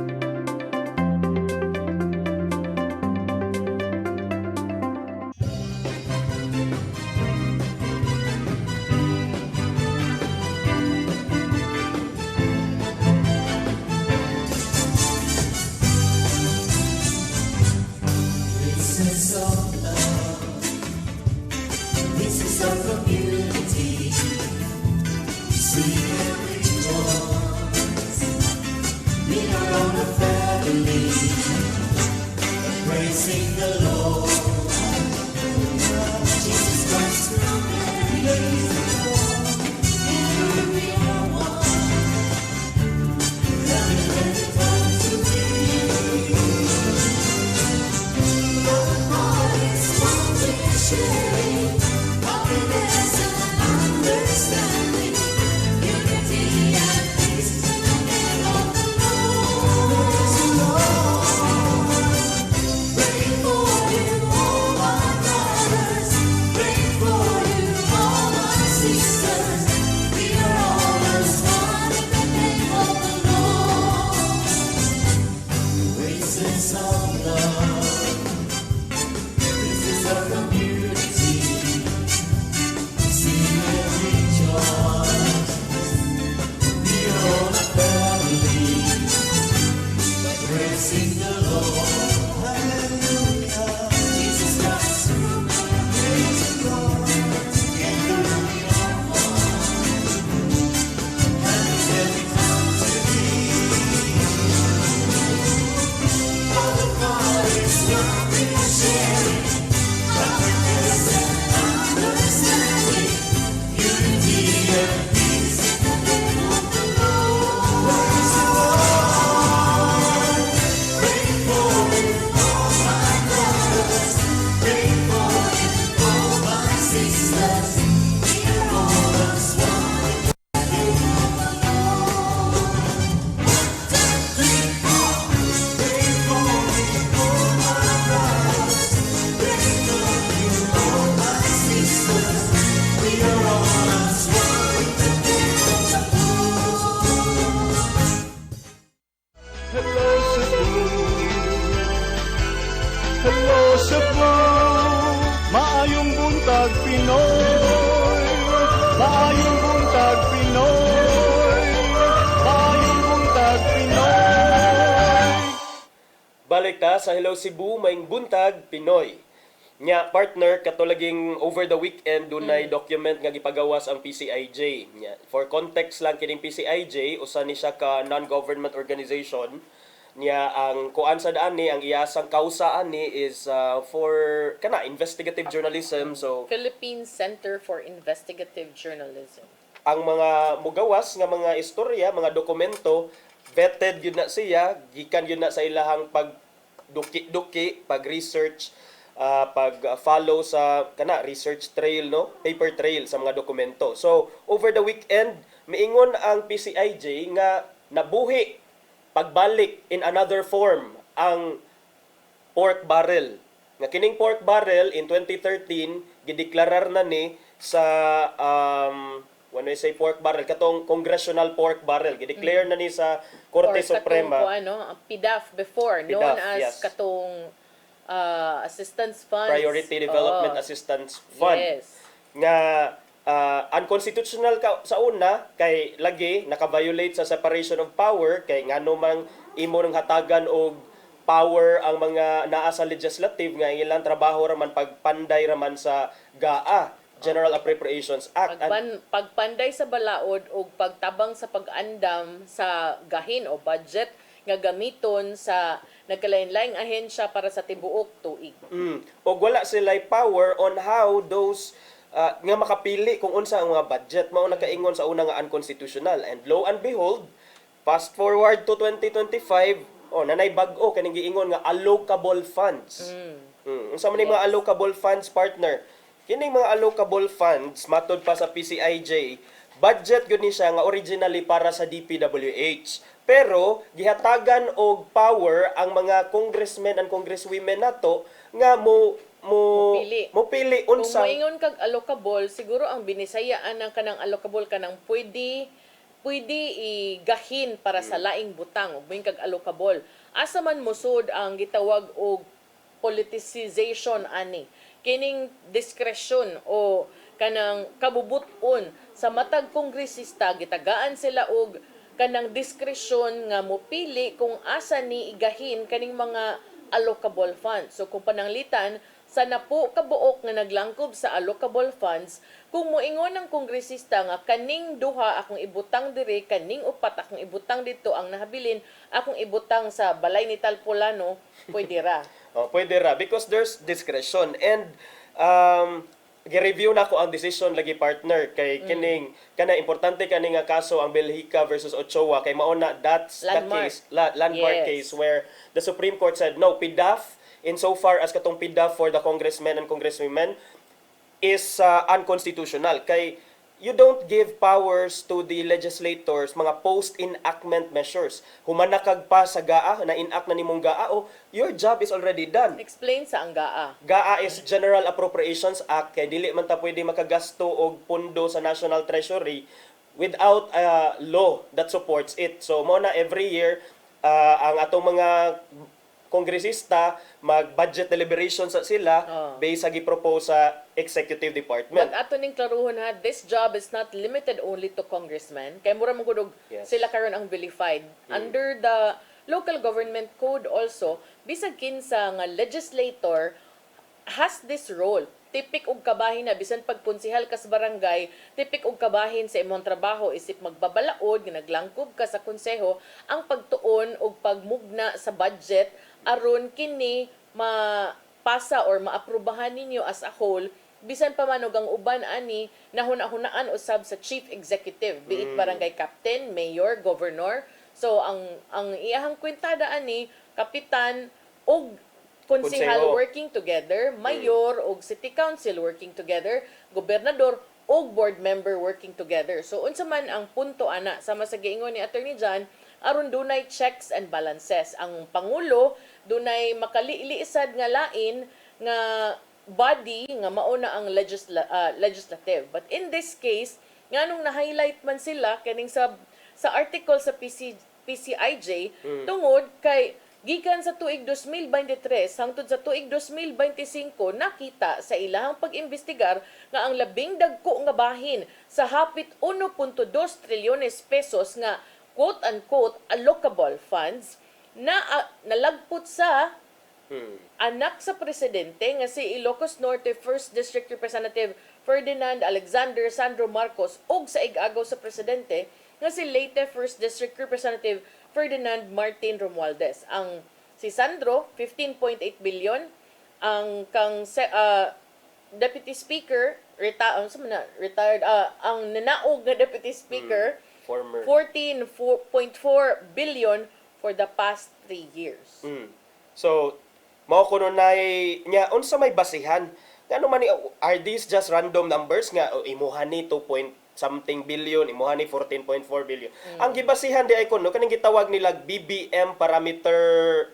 S10: This is our community.
S2: Pinoy. Maayong buntag Pinoy. Maayong buntag Pinoy.
S4: Balik ta sa Hello Cebu, maing buntag Pinoy. Nya partner katulaging over the weekend dunay document nga gipagawas ang PCIJ. Nya for context lang kining PCIJ usa ni siya ka non-government organization. Nya ang kuan sa daan ni ang iyasang kausaan ni is for kana investigative journalism. So
S3: Philippine Center for Investigative Journalism.
S4: ang mga mugawas nga mga istorya, mga dokumento vetted yun na siya, gikan yun na sa ilahang pag-duki-duki, pag-research, pag-follow sa kana research trail, no, paper trail sa mga dokumento. So over the weekend miingon ang PCIJ nga nabuhi pagbalik in another form ang pork barrel. Nga kining pork barrel in 2013 gideklarar na ni sa when I say pork barrel katong congressional pork barrel gideclare na ni sa Korte Suprema.
S3: Or katong ano, PDAF before, known
S4: PDAF,
S3: as
S4: yes.
S3: katong assistance funds.
S4: Priority Development Assistance Fund.
S3: Yes.
S4: Nga unconstitutional sa una kay lagi naka-violate sa separation of power kay ngano mang imo nang hatagan og power ang mga naa sa legislative nga ilang trabaho raman pagpanday raman sa GAA, General Appropriations Act.
S3: Pagpanday sa balaod o pagtabang sa pag-andam sa gahin o budget nga gamiton sa nagkalain-laing ahensya para sa tibuok tuig.
S4: O wala sila power on how those nga makapili kung unsa ang mga budget mao nakaingon sa una nga unconstitutional, and lo and behold fast forward to 2025 nanay bag-o kaning giingon nga allocable funds. Unsa man ni mga allocable funds, partner? Kining mga allocable funds matud pa sa PCIJ budget gyud ni siya nga originally para sa DPWH, pero gihatagan og power ang mga congressmen and congresswomen nato nga mopili unsa.
S3: Kung moingon kag allocable, siguro ang binisayaan ng kanang allocable kanang pwede igahin para sa laing butang ug moing kag allocable. Asa man mosud ang gitawag og politicization ani. Kining diskresyon o kanang kabubuton sa matag kongresista gitagaan sila og kanang diskresyon nga mopili kung asa ni igahin kaning mga allocable funds. So kung pananglitan sa napo kabuok nga naglangkob sa allocable funds, kung moingon ng kongresista nga kaning duha akong ibutang diri, kaning upat akong ibutang dito, ang nahabilin akong ibutang sa balay ni Talpolano, pwede ra.
S4: Pwede ra because there's discretion, and gi-review na ko ang decision lagi, partner, kay kining kana importante kani nga kaso ang Belhica versus Ochoa kay mao na that's
S3: Landmark.
S4: the case, landmark case where the Supreme Court said no, PDAF insofar as katong PDAF for the congressmen and congresswomen is unconstitutional kay you don't give powers to the legislators mga post-enactment measures. Humanakag pa sa GAA, na-enact na nimong GAA, your job is already done.
S3: Explain sa ang GAA.
S4: GAA is General Appropriations Act, kay dili man ta pwede makagasto og pondo sa National Treasury without a law that supports it. So mo na every year ang atong mga kongresista mag-budget deliberations sa sila based sa gipropose sa executive department.
S3: Ato ning klaruhon ha, this job is not limited only to congressmen. Kay mura man gud sila karon ang vilified under the local government code also. Bisag kinsa nga legislator has this role. Tipik og kabahin na bisan pagkonsehal ka sa barangay, tipik og kabahin sa imong trabaho isip magbabalaod nga naglangkob ka sa konseho ang pagtuon og pagmugna sa budget aron kini mapasa or maaprubahan ninyo as a whole, bisan pa man og ang uban ani nahuna-hunaan usab sa chief executive, be it barangay captain, mayor, governor. So ang iyahang kwentada ani kapitan og konsehal working together, mayor og city council working together, gobernador og board member working together. So unsa man ang punto ana sama sa giingon ni Attorney John, aron dunay checks and balances. Ang pangulo dunay makaliisad nga lain nga body nga mauna ang legislative. But in this case, nganong na-highlight man sila kaning sa article sa PCIJ tungod kay gikan sa tuig 2023 hangtod sa tuig 2025 nakita sa ilahang pag-imbestigar nga ang labing dagko nga bahin sa hapit 1.2 trilyones pesos nga quote-unquote allocable funds na nalagpot sa anak sa presidente nga si Ilocos Norte 1st District Representative Ferdinand Alexander Sandro Marcos ug sa ig-agaw sa presidente nga si Leyte 1st District Representative Ferdinand Martin Romualdez. Ang si Sandro 15.8 billion, ang Deputy Speaker retired ang nanaog na Deputy Speaker
S4: Former.
S3: 14.4 billion for the past 3 years.
S4: So, mao kuno nay nya unsa may basihan ngano man are these just random numbers nga imuha ni 2 point something billion, imuha ni 14.4 billion. Ang gibasihan di ay kuno kaning gitawag nila BBM parameter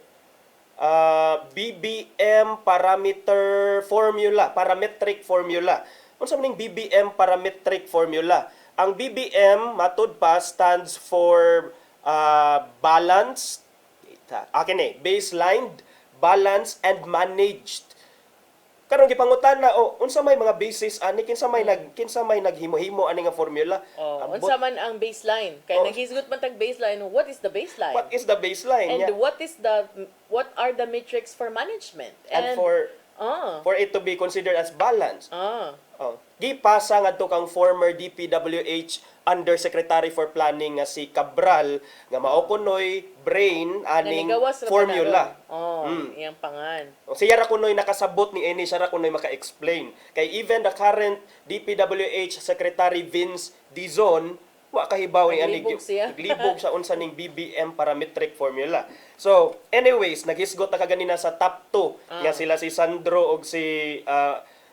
S4: formula, parametric formula. Unsa man ning BBM parametric formula? Ang BBM matud pa stands for balanced baseline, balanced and managed. Karon gipangutan na unsa may mga basis ani kinsa may naghimo-himo ani nga formula.
S3: Unsa man ang baseline? Kay naghisgot man tag baseline, what is the baseline?
S4: What is the baseline?
S3: And what are the metrics for management?
S4: And for it to be considered as balanced. Gipasa ngadto kang former DPWH Undersecretary for Planning nga si Cabral nga mao kunoy brain aning formula.
S3: Iyang pangan.
S4: Siya ra kunoy nakasabot ni ini, siya ra kunoy maka-explain. Kay even the current DPWH Secretary Vince Dizon wa kahibaw ni ani naglibog siya unsa ning BBM parametric formula. So, anyways, naghisgot na kaganina sa top 2 nga sila si Sandro ug si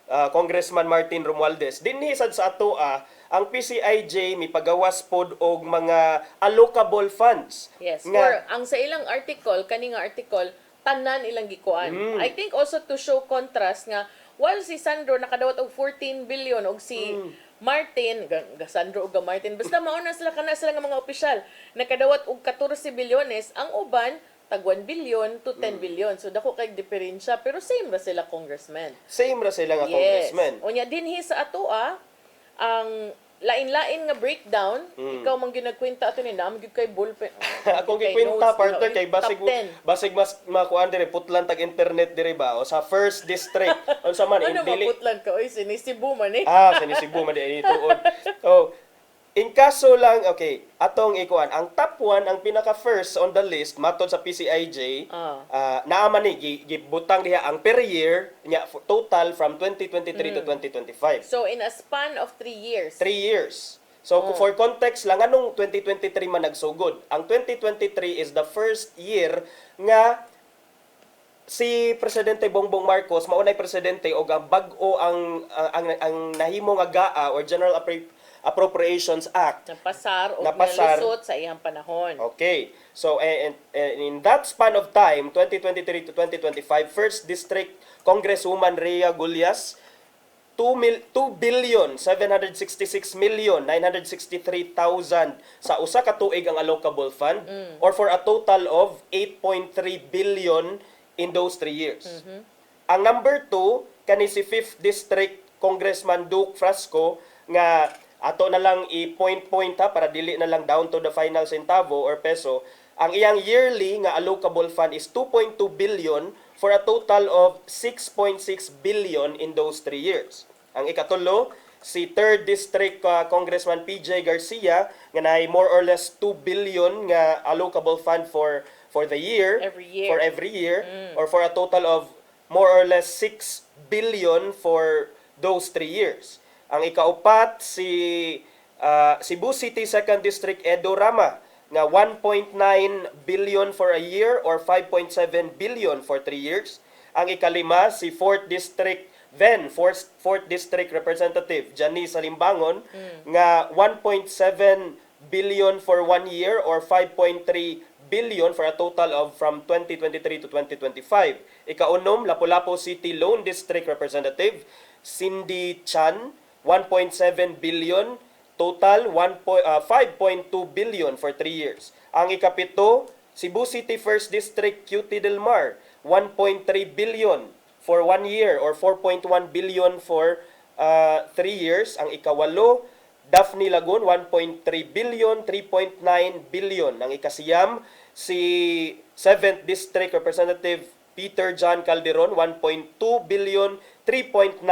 S4: Congressman Martin Romualdez. Dinhi sad sa atoa ang PCIJ mipagawas pod og mga allocable funds.
S3: Yes. Or ang sa ilang article, kaning article, tanan ilang gikuan. I think also to show contrast nga while si Sandro nakadawat og 14 billion og si Martin, Sandro ug Martin, basta mauna sila nga mga opisyal, nakadawat og 14 bilyones, ang uban tag 1 billion to 10 billion. So dako kay diferensya pero same ra sila congressman.
S4: Same ra sila nga congressman.
S3: Unya dinhi sa atoa ang lain-lain nga breakdown, ikaw man ginagkwenta ato ni nam gyud kay ballpen.
S4: Akong gikwenta partner kay basig mas makuan dire putlan tag internet dire ba o sa first district unsa man
S3: dili putlan ka oy sinisibu man
S4: sinisibu man di tuod. So in kaso lang, atong ikuan, ang top 1, ang pinaka-first on the list, matod sa PCIJ, naaman ni, gibutang diha ang per year, total from 2023 to 2025.
S3: So, in a span of 3 years?
S4: 3 years. So, for context lang, anong 2023 man nagsugod? Ang 2023 is the first year nga si Presidente Bongbong Marcos, maunay presidente, o ang bag-o ang nahimo nga GAA or General Appropriations Act
S3: napasar o nalusot sa iyang panahon.
S4: Okay. So in that span of time 2023 to 2025 First District Congresswoman Rhea Gullias 2,766,963,000 sa usa ka tuig ang allocable fund or for a total of 8.3 billion in those 3 years. Ang number 2 kani si 5th District Congressman Duke Frasco nga ato na lang i-point para dili na lang down to the final centavo or peso. Ang iyang yearly nga allocable fund is 2.2 billion for a total of 6.6 billion in those 3 years. Ang ikatulo, si 3rd District Congressman PJ Garcia nga naay more or less 2 billion nga allocable fund for the year, for every year or for a total of more or less 6 billion for those 3 years. Ang ikaupat si Cebu City 2nd District Edo Rama nga 1.9 billion for a year or 5.7 billion for 3 years. Ang ikalima si 4th District 4th District Representative Janice Salimbangon nga 1.7 billion for 1 year or 5.3 billion for a total of from 2023 to 2025. Ikaunom, Lapu-Lapu City Lone District Representative Cindy Chan 1.7 billion, total 5.2 billion for 3 years. Ang ikapito, Cebu City First District QT Del Mar 1.3 billion for 1 year or 4.1 billion for 3 years. Ang ikawalo, Daphne Lagoon 1.3 billion, 3.9 billion. Ang ikasiyam, si 7th District Representative Peter John Calderon 1.2 billion, 3.9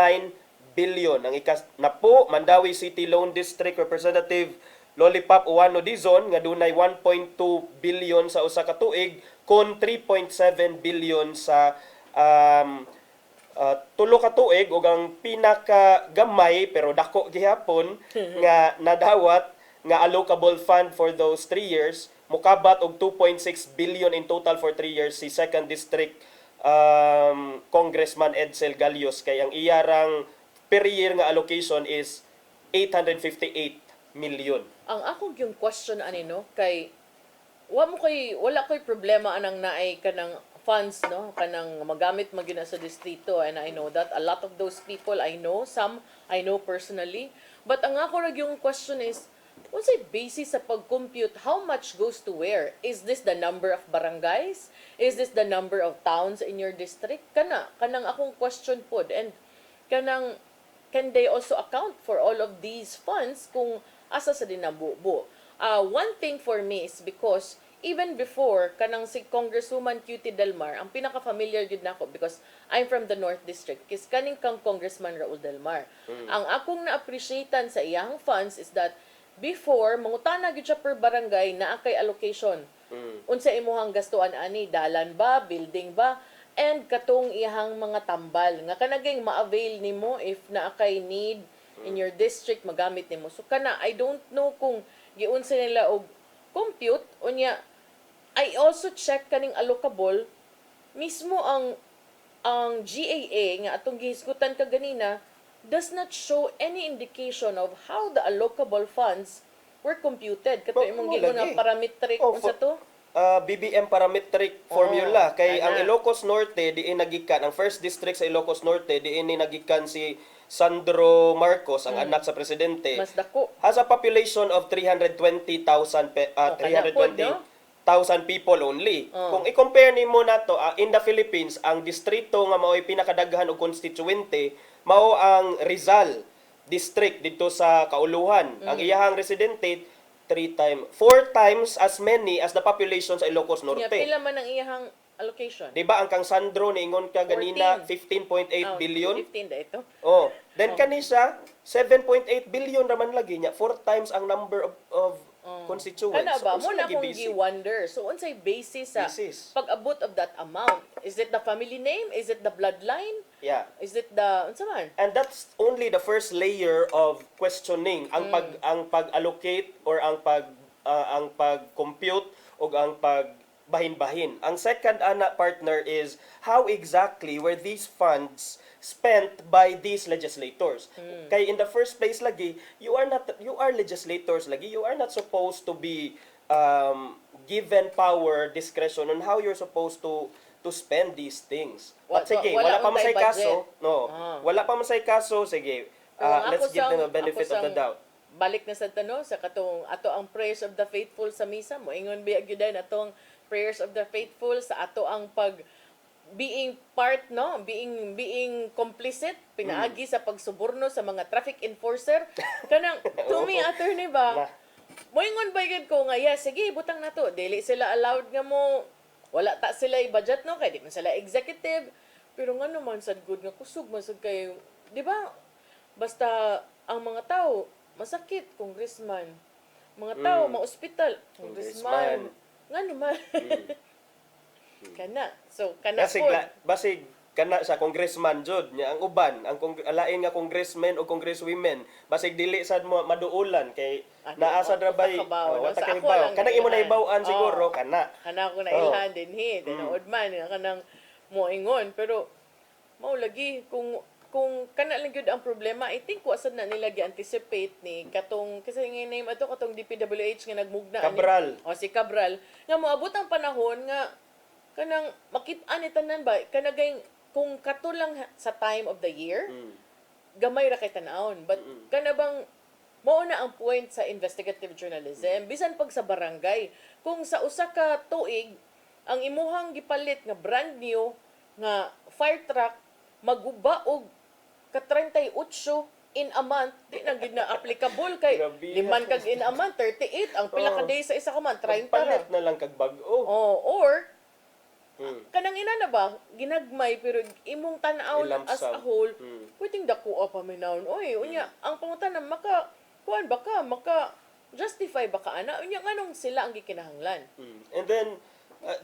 S4: billion. Ang ikanapo, Mandawi City Lone District Representative Lollipop Uwano Dizon nga dunay 1.2 billion sa usa ka tuig kon 3.7 billion sa tulo ka tuig ug ang pinakagamay pero dako gihapon nga nadawat nga allocable fund for those 3 years mukabat og 2.6 billion in total for 3 years si 2nd District Congressman Edsel Galios kay ang iyarang per year nga allocation is 858 million.
S3: Ang ako yung question no kay wala koy problema anang naay kanang funds no kanang magamit magyud sa distrito, and I know that a lot of those people I know, some I know personally, but ang ako yung question is what's the basis sa pag-compute how much goes to where? Is this the number of barangays? Is this the number of towns in your district? Kanang akong question pod, and kanang can they also account for all of these funds kung asa sa dinabubo? One thing for me is because even before kanang si Congresswoman QT Del Mar, ang pinaka-familiar gid nako because I'm from the North District, is kaning kang Congressman Raul Del Mar. Ang akong na-appreciatean sa iyang funds is that before mangutana gid siya per barangay na kay allocation. Unsa imuhang gastuan ani, dalan ba, building ba, and katong iyang mga tambal nga kanaging ma-avail nimo if naa kay need in your district magamit nimo. So kana I don't know kung giunsa nila og compute unya. I also check kaning allocable mismo ang GAA nga atong gihisgutan ka ganina does not show any indication of how the allocable funds were computed. Kato imong gingon nga parametric unsa to?
S4: BBM parametric formula kay ang Ilocos Norte diin nagikan ang first district sa Ilocos Norte diin ni nagikan si Sandro Marcos ang anak sa presidente.
S3: Mas dako.
S4: Has a population of 320,000 people only. Kung i-compare nimo nato in the Philippines ang distrito nga mao'y pinakadaghan og constituente mao ang Rizal district dito sa Kauluhan. Ang iyahang residente 4 times as many as the population sa Ilocos Norte.
S3: Pila man ang iyahang allocation?
S4: Diba ang kang Sandro niingon ka ganina 15.8 billion?
S3: 15 da ito.
S4: Then kanisa 7.8 billion raman lagi niya. 4 times ang number of constituents.
S3: Kana ba mo
S4: So,
S3: na kung gi-wonder. So unsay basis sa pag-abot of that amount? Is it the family name? Is it the bloodline?
S4: Yeah.
S3: Is it the unsa man?
S4: And that's only the first layer of questioning ang pag-allocate or ang pag-compute o ang pagbahin-bahin. Ang second partner is how exactly were these funds spent by these legislators. Kay in the first place lagi, you are legislators lagi. You are not supposed to be given power, discretion on how you're supposed to spend these things. But sige, wala pa man say kaso. No. Wala pa man say kaso, sige. Let's give them a benefit of the doubt.
S3: Balik na sa tanong sa katong ato ang prayers of the faithful sa misa mo. Ingon biya gyud atong prayers of the faithful sa ato ang being part being complicit pinaagi sa pagsuborno sa mga traffic enforcer kanang to me attorney ba moingon ba gyud ko nga yes sige butang nato dili sila allowed nga mo wala ta sila i-budget no kay di man sila executive pero nga naman sad good nga kusog man sad kay di ba basta ang mga tao masakit congressman mga tao ma-ospital congressman nga naman kana so kana po
S4: basig kana sa congressman jud nya ang uban ang alain nga congressmen o congresswomen basig dili sad mo maduulan kay naasa drabay wata kay baw kanang imo na ibaw-an siguro kana
S3: ko na ilhan dinhi tinuod man kanang moingon pero mao lagi kung kana lang gyud ang problema I think wa sad na nila gi-anticipate ni katong kasi nga name ato katong DPWH nga nagmugna
S4: Cabral
S3: si Cabral nga moabot ang panahon nga kanang makit-an ni tanan ba kanagay kung kato lang sa time of the year gamay ra kay tan-awon but kana bang mao na ang point sa investigative journalism bisan pag sa barangay. Kung sa usa ka tuig ang imuhang gipalit nga brand new nga fire truck maguba og ka 38 in a month, di na gid na applicable kay
S4: Grabe.
S3: liman kag in a month 38 ang pila ka days sa isa ka month 30 ra.
S4: Palit na lang kag bag-o.
S3: Oh, or kanang ina na ba ginagmay pero imong tan-aw as a
S4: Ilamsam.
S3: whole pwedeng dakuha pa minawon oy unya ang pangutan maka kuan baka maka justify baka ana unya nganong sila ang gikinahanglan.
S4: And then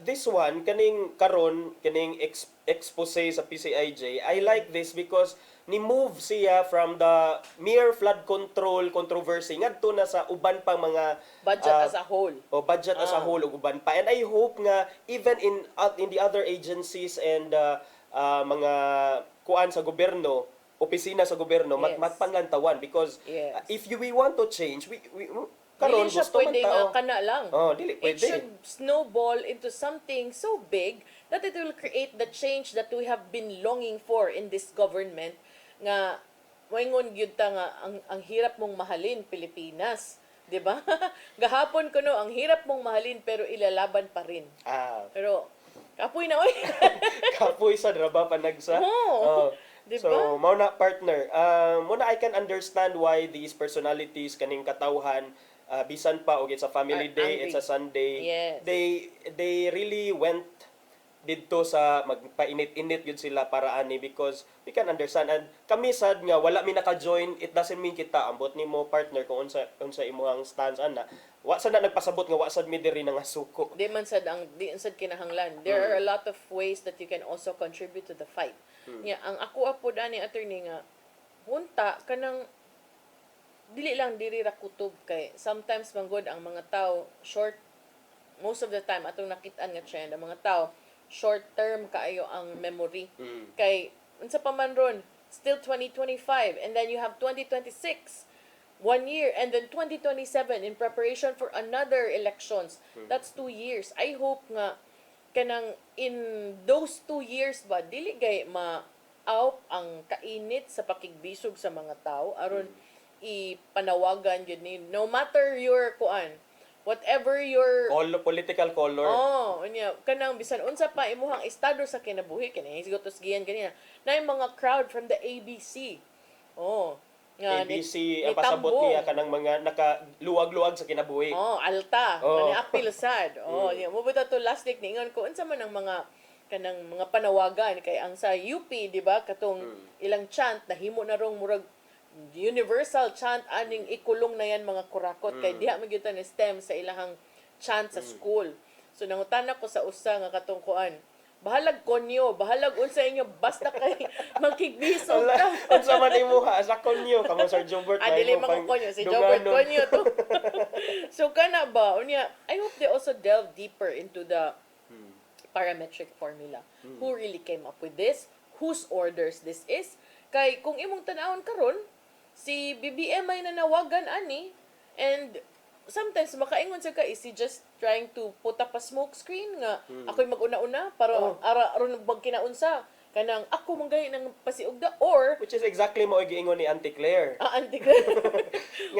S4: this one kaning karon kining expose sa PCIJ, I like this because ni move siya from the mere flood control controversy ngadto na sa uban pang mga
S3: Budget as a whole.
S4: o budget as a whole ug uban pa. And I hope nga even in the other agencies and mga kuan sa gobyerno, opisina sa gobyerno,
S3: Yes.
S4: matpanlantawan because
S3: Yes.
S4: if we want to change, we karon
S3: Dili siya
S4: gusto man
S3: pwede
S4: tao.
S3: nga kana lang.
S4: Oh, dili
S3: It
S4: pwede.
S3: should snowball into something so big that it will create the change that we have been longing for in this government nga moingon gyud ta nga ang hirap mong mahalin Pilipinas, 'di ba? Gahapon kuno ang hirap mong mahalin pero ilalaban pa rin. Pero kapoy na oy.
S4: Kapoy sa draba panagsa.
S3: Oo. Diba?
S4: So, mao na partner. Muna I can understand why these personalities kaning katawhan bisan pa og it's a family
S3: Are
S4: day,
S3: angry.
S4: it's a Sunday.
S3: Yes.
S4: They really went didto sa magpainit-init yun sila para ani because we can understand and kami sad nga wala mi naka-join, it doesn't mean kita ambot nimo partner kung unsa imong stance ana. Wa sad na nagpasabot nga wa sad mi diri nga suko.
S3: Di man sad kinahanglan. There are a lot of ways that you can also contribute to the fight. Nya ang ako apod ani attorney nga hunta kanang dili lang diri ra kutob kay sometimes manggod ang mga tao short most of the time atong nakit-an nga trend ang mga tao short term kaayo ang memory. Kay unsa pa man ron still 2025 and then you have 2026 1 year and then 2027 in preparation for another elections. That's 2 years. I hope nga kanang in those 2 years ba dili gay ma-out ang kainit sa pakigbisog sa mga tao aron ipanawagan yun ni no matter your kuan whatever your
S4: political color.
S3: Unya kanang bisan unsa pa imuhang estado sa kinabuhi kini sigotos giyan kanina na yung mga crowd from the ABC. Nga
S4: ABC ang pasabot niya kanang mga nakaluwag-luwag sa kinabuhi.
S3: Alta, ni apil sad. Mo buta to last week ningon ko unsa man ang mga kanang mga panawagan kay ang sa UP, di ba? Katong ilang chant nahimo na rong murag universal chant aning ikulong na yan mga kurakot kay diha magyutan ni STEM sa ilahang chant sa school. So nangutana ko sa usa nga katong kuan. Bahalag konyo, bahalag unsa inyo basta kay magkigbisog ka.
S4: Unsa man imuha sa konyo kamo Sir Jobert.
S3: Dili man ko konyo si Jobert konyo to. So kana ba unya I hope they also delve deeper into the parametric formula. Who really came up with this? Whose orders this is? Kay kung imong tan-awon karon si BBM ay nanawagan ani and sometimes makaingon siya ka is he just trying to put up a smoke screen nga ako'y mag-una-una para aron magkinaunsa kanang ako manggay ng pasiugda or
S4: which is exactly mo giingon ni Auntie Claire.
S3: Auntie Claire.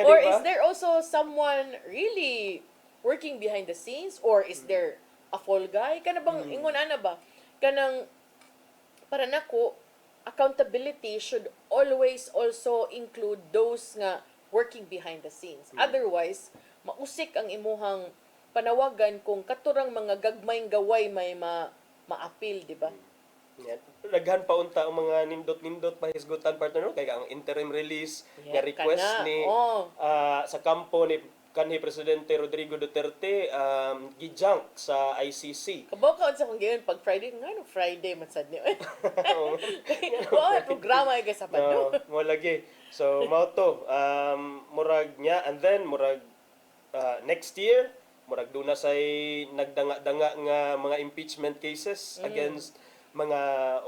S3: Or is there also someone really working behind the scenes or is there a fall guy kana bang ingon ana ba kanang para nako accountability should always also include those nga working behind the scenes. Otherwise, mausik ang imuhang panawagan kung katurang mga gagmayng gaway may maapil, di ba?
S4: Daghan pa unta ang mga nindot-nindot pahisgutan partner kay ang interim release nga request ni sa kampo ni kanhi Presidente Rodrigo Duterte gijunk sa ICC.
S3: Kabaw ka sa kung gayon pag Friday, ngano Friday man sad niyo. Programa ay gasapado.
S4: Mo lagi. So mao to murag niya and then murag next year murag duna say nagdanga-danga nga mga impeachment cases against mga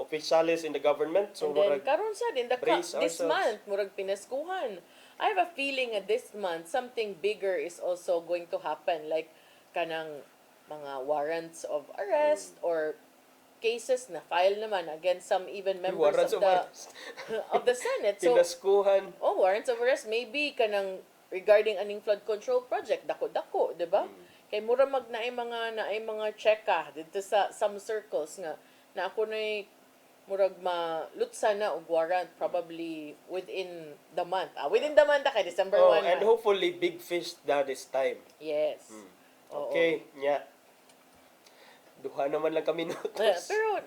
S4: officials in the government. So
S3: and then
S4: murag
S3: karon sa din this month murag pinaskuhan. I have a feeling that this month something bigger is also going to happen like kanang mga warrants of arrest or cases na file naman against some even members of the Senate. So
S4: pinaskuhan.
S3: warrants of arrest maybe kanang regarding aning flood control project dako-dako, di ba? Kay mura naay mga cheka dito sa some circles nga na ako nay murag malutsa na og warrant probably within the month. Within the month kay December 1.
S4: And hopefully big fish that this time.
S3: Yes.
S4: Okay, nya. Duha naman lang kami notos.
S3: Pero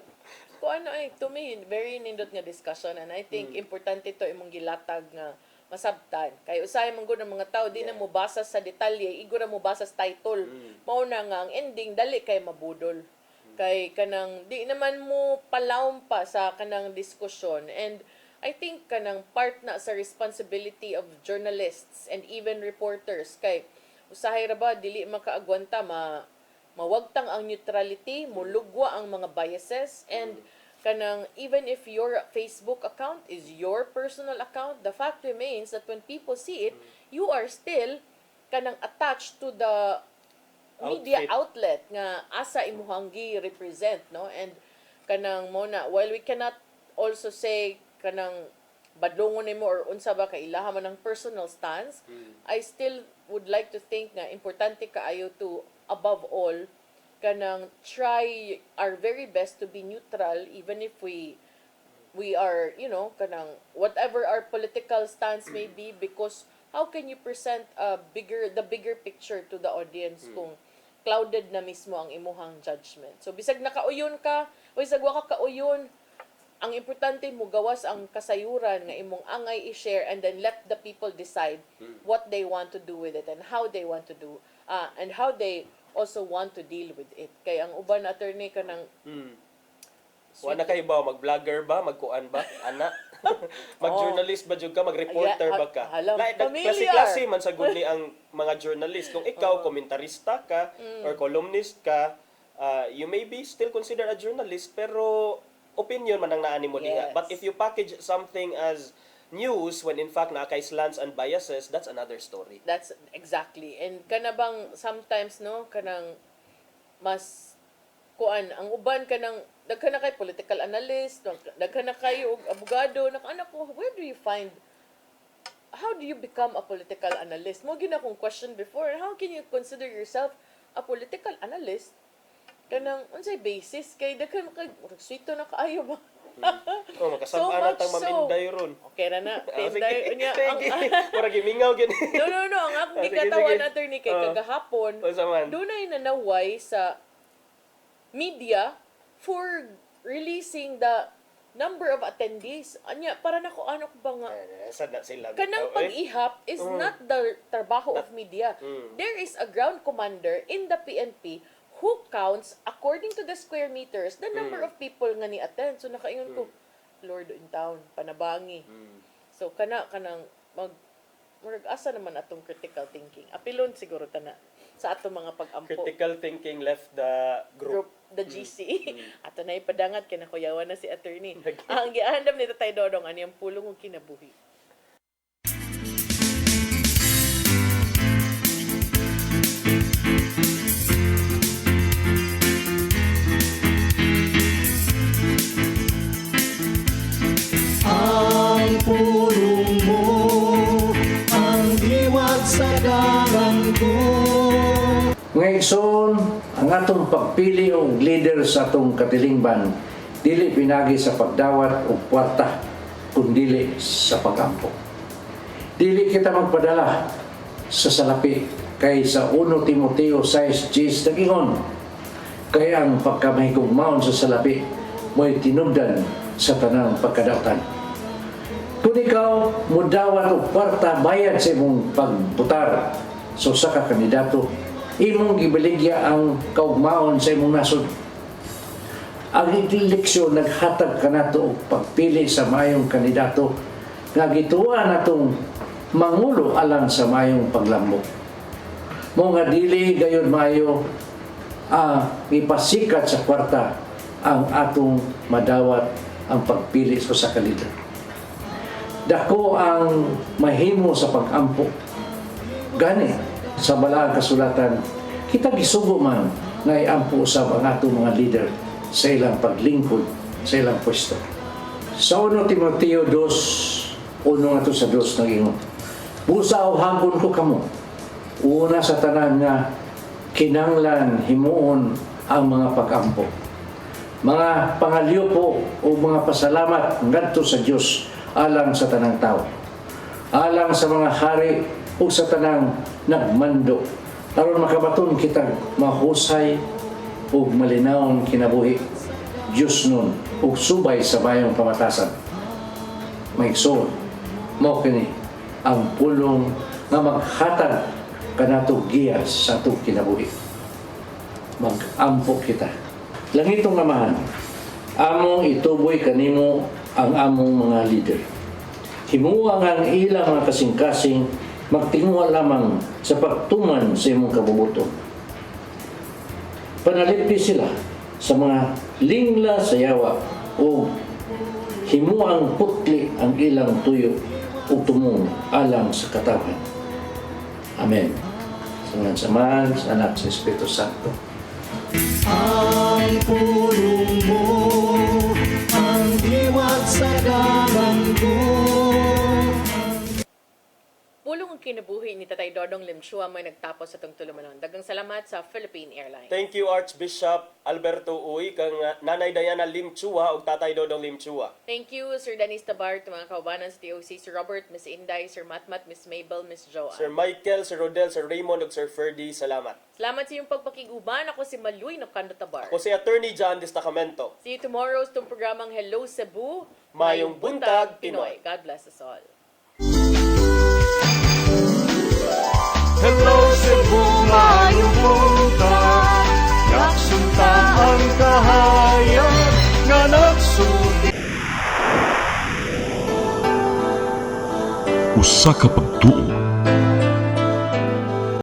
S3: kung ano to me very nindot nga discussion, and I think importante to imong gilatag nga masabtan. Kay usahay man gud ang mga tao di na mo basa sa detalye, igo na mo basa sa title. Mao na nga ang ending dali kay mabudol. Kay kanang di naman mo palawom pa sa kanang diskusyon, and I think kanang part na sa responsibility of journalists and even reporters kay usahay ra ba dili makaagwanta mawagtang ang neutrality, mulugwa ang mga biases, and kanang even if your Facebook account is your personal account, the fact remains that when people see it, you are still kanang attached to the media outlet nga asa imuhang gi-represent, no? And kanang mo na, while we cannot also say kanang badlongon nimo or unsa ba kay ilaha man ang personal stance, I still would like to think nga importante kaayo to above all kanang try our very best to be neutral even if we are, you know, kanang whatever our political stance may be, because how can you present the bigger picture to the audience kung clouded na mismo ang imuhang judgment. So bisag nakauyon ka o bisag wa ka kauyon, ang importante mo gawas ang kasayuran nga imong angay i-share, and then let the people decide what they want to do with it and how they want to do and how they also want to deal with it. Kay ang uban attorney kanang
S4: Wala kay ba mag-vlogger ba, magkuan ba, ana? Mag-journalist ba jud ka, mag-reporter ba ka? Klase-klase man sa gud ni ang mga journalist. Kung ikaw komentarista ka or columnist ka, you may be still considered a journalist, pero opinion man ang naani mo diha. But if you package something as news when in fact na kay slants and biases, that's another story.
S3: That's exactly. And kanabang sometimes no kanang mas kuan ang uban kanang daghan na kay political analyst, daghan na kayo og abogado, anak ko, where do you find, how do you become a political analyst? Mo gina kong question before, how can you consider yourself a political analyst? Kanang unsay basis kay daghan kay sweeto na kaayo ba?
S4: Makasama na tang maminday ron.
S3: Okay ra na. Tinday unya.
S4: Mura gimingaw gid.
S3: No. Ang akong gikatawan attorney kay kagahapon. Dunay nanaway sa media for releasing the number of attendees. Anya, para na ko ano ko ba nga. Kanang pag-ihap is not the trabaho of media. There is a ground commander in the PNP who counts according to the square meters the number of people nga ni-attend. So nakaingon ko, Lord in town, panabangi. So kanang asa naman atong critical thinking. Apilon siguro tana sa atong mga pag-ampo.
S4: Critical thinking left the group.
S3: The GC. Ato na ipadangat kinakuyawan na si attorney. Ang giandam nito tay Dodong ani ang pulong ug kinabuhi.
S10: Ang pulong mo ang diwat sa dalan ko.
S15: Ngayon, ang atong pagpili og leader sa atong katilingban dili pinagi sa pagdawat og kwarta kundi sa pagampo. Dili kita magpadala sa salapi kay sa 1 Timoteo 6:10 nagingon kay ang pagkamahigugmaon sa salapi mo'y tinubdan sa tanang pagkadautan. Kung ikaw mudawat og kwarta bayad sa imong pagbutar sa usa ka kandidato, imong gibaligya ang kaugmaon sa imong nasod. Ang eleksyon naghatag kanato og pagpili sa mayong kandidato nga gituwa natong mangulo alang sa mayong paglambok. Mo nga dili gayon mayo ipasikat sa kwarta ang atong madawat ang pagpili sa kandidato. Dako ang mahimo sa pagampo. Gani sa balaang kasulatan, kita gisugo man nga iampo usab ang atong mga leader sa ilang paglingkod sa ilang pwesto. Sa 1 Timoteo 2:1 sa 2 nagingon, Busa o hagon ko kamo. Una sa tanan nga kinanglan himuon ang mga pag-ampo. Mga pangalyo po o mga pasalamat ngadto sa Dios alang sa tanang tao. Alang sa mga hari o sa tanang nagmando. Aron makabaton kita mahusay o malinawon kinabuhi. Dios nun o subay sa bayong pamatasan. Maigsoon mo kini ang pulong nga maghatag kanato giyas sa atong kinabuhi. Mag-ampo kita. Langitong Amahan, among ituboy kanimo ang among mga leader. Himuwa nga ang ilang mga kasing-kasing magtinguha lamang sa pagtuman sa imong kabubuton. Panalipi sila sa mga lingla sa yawa o himuang putli ang ilang tuyo o tumong alang sa katawan. Amen. Sa ngalan sa Ama, sa Anak, sa Espiritu Santo.
S10: Ang pulong mo, ang diwat sa ko.
S3: Pulong ang kinabuhi ni Tatay Dodong Limchua may nagtapos sa itong tulumanon. Dagang salamat sa Philippine Airlines.
S4: Thank you Archbishop Alberto Uy kang Nanay Diana Limchua ug Tatay Dodong Limchua.
S3: Thank you, Sir Dennis Tabar, mga kaubanan sa TOC, Sir Robert, Miss Inday, Sir Matmat, Miss Mabel, Miss Joanne.
S4: Sir Michael, Sir Rodel, Sir Raymond ug Sir Ferdy, salamat.
S3: Salamat sa iyong pagpakiguban. Ako si Maluy Nocando Tabar.
S4: Ako si Attorney John Destacamento.
S3: See you tomorrow sa itong programang Hello Cebu,
S4: Mayong Buntag, Pinoy.
S3: God bless us all.
S2: Hello Cebu, mayong buntag. Nagsunta ang kahayag nga nagsuti.
S1: Usa ka pagtuo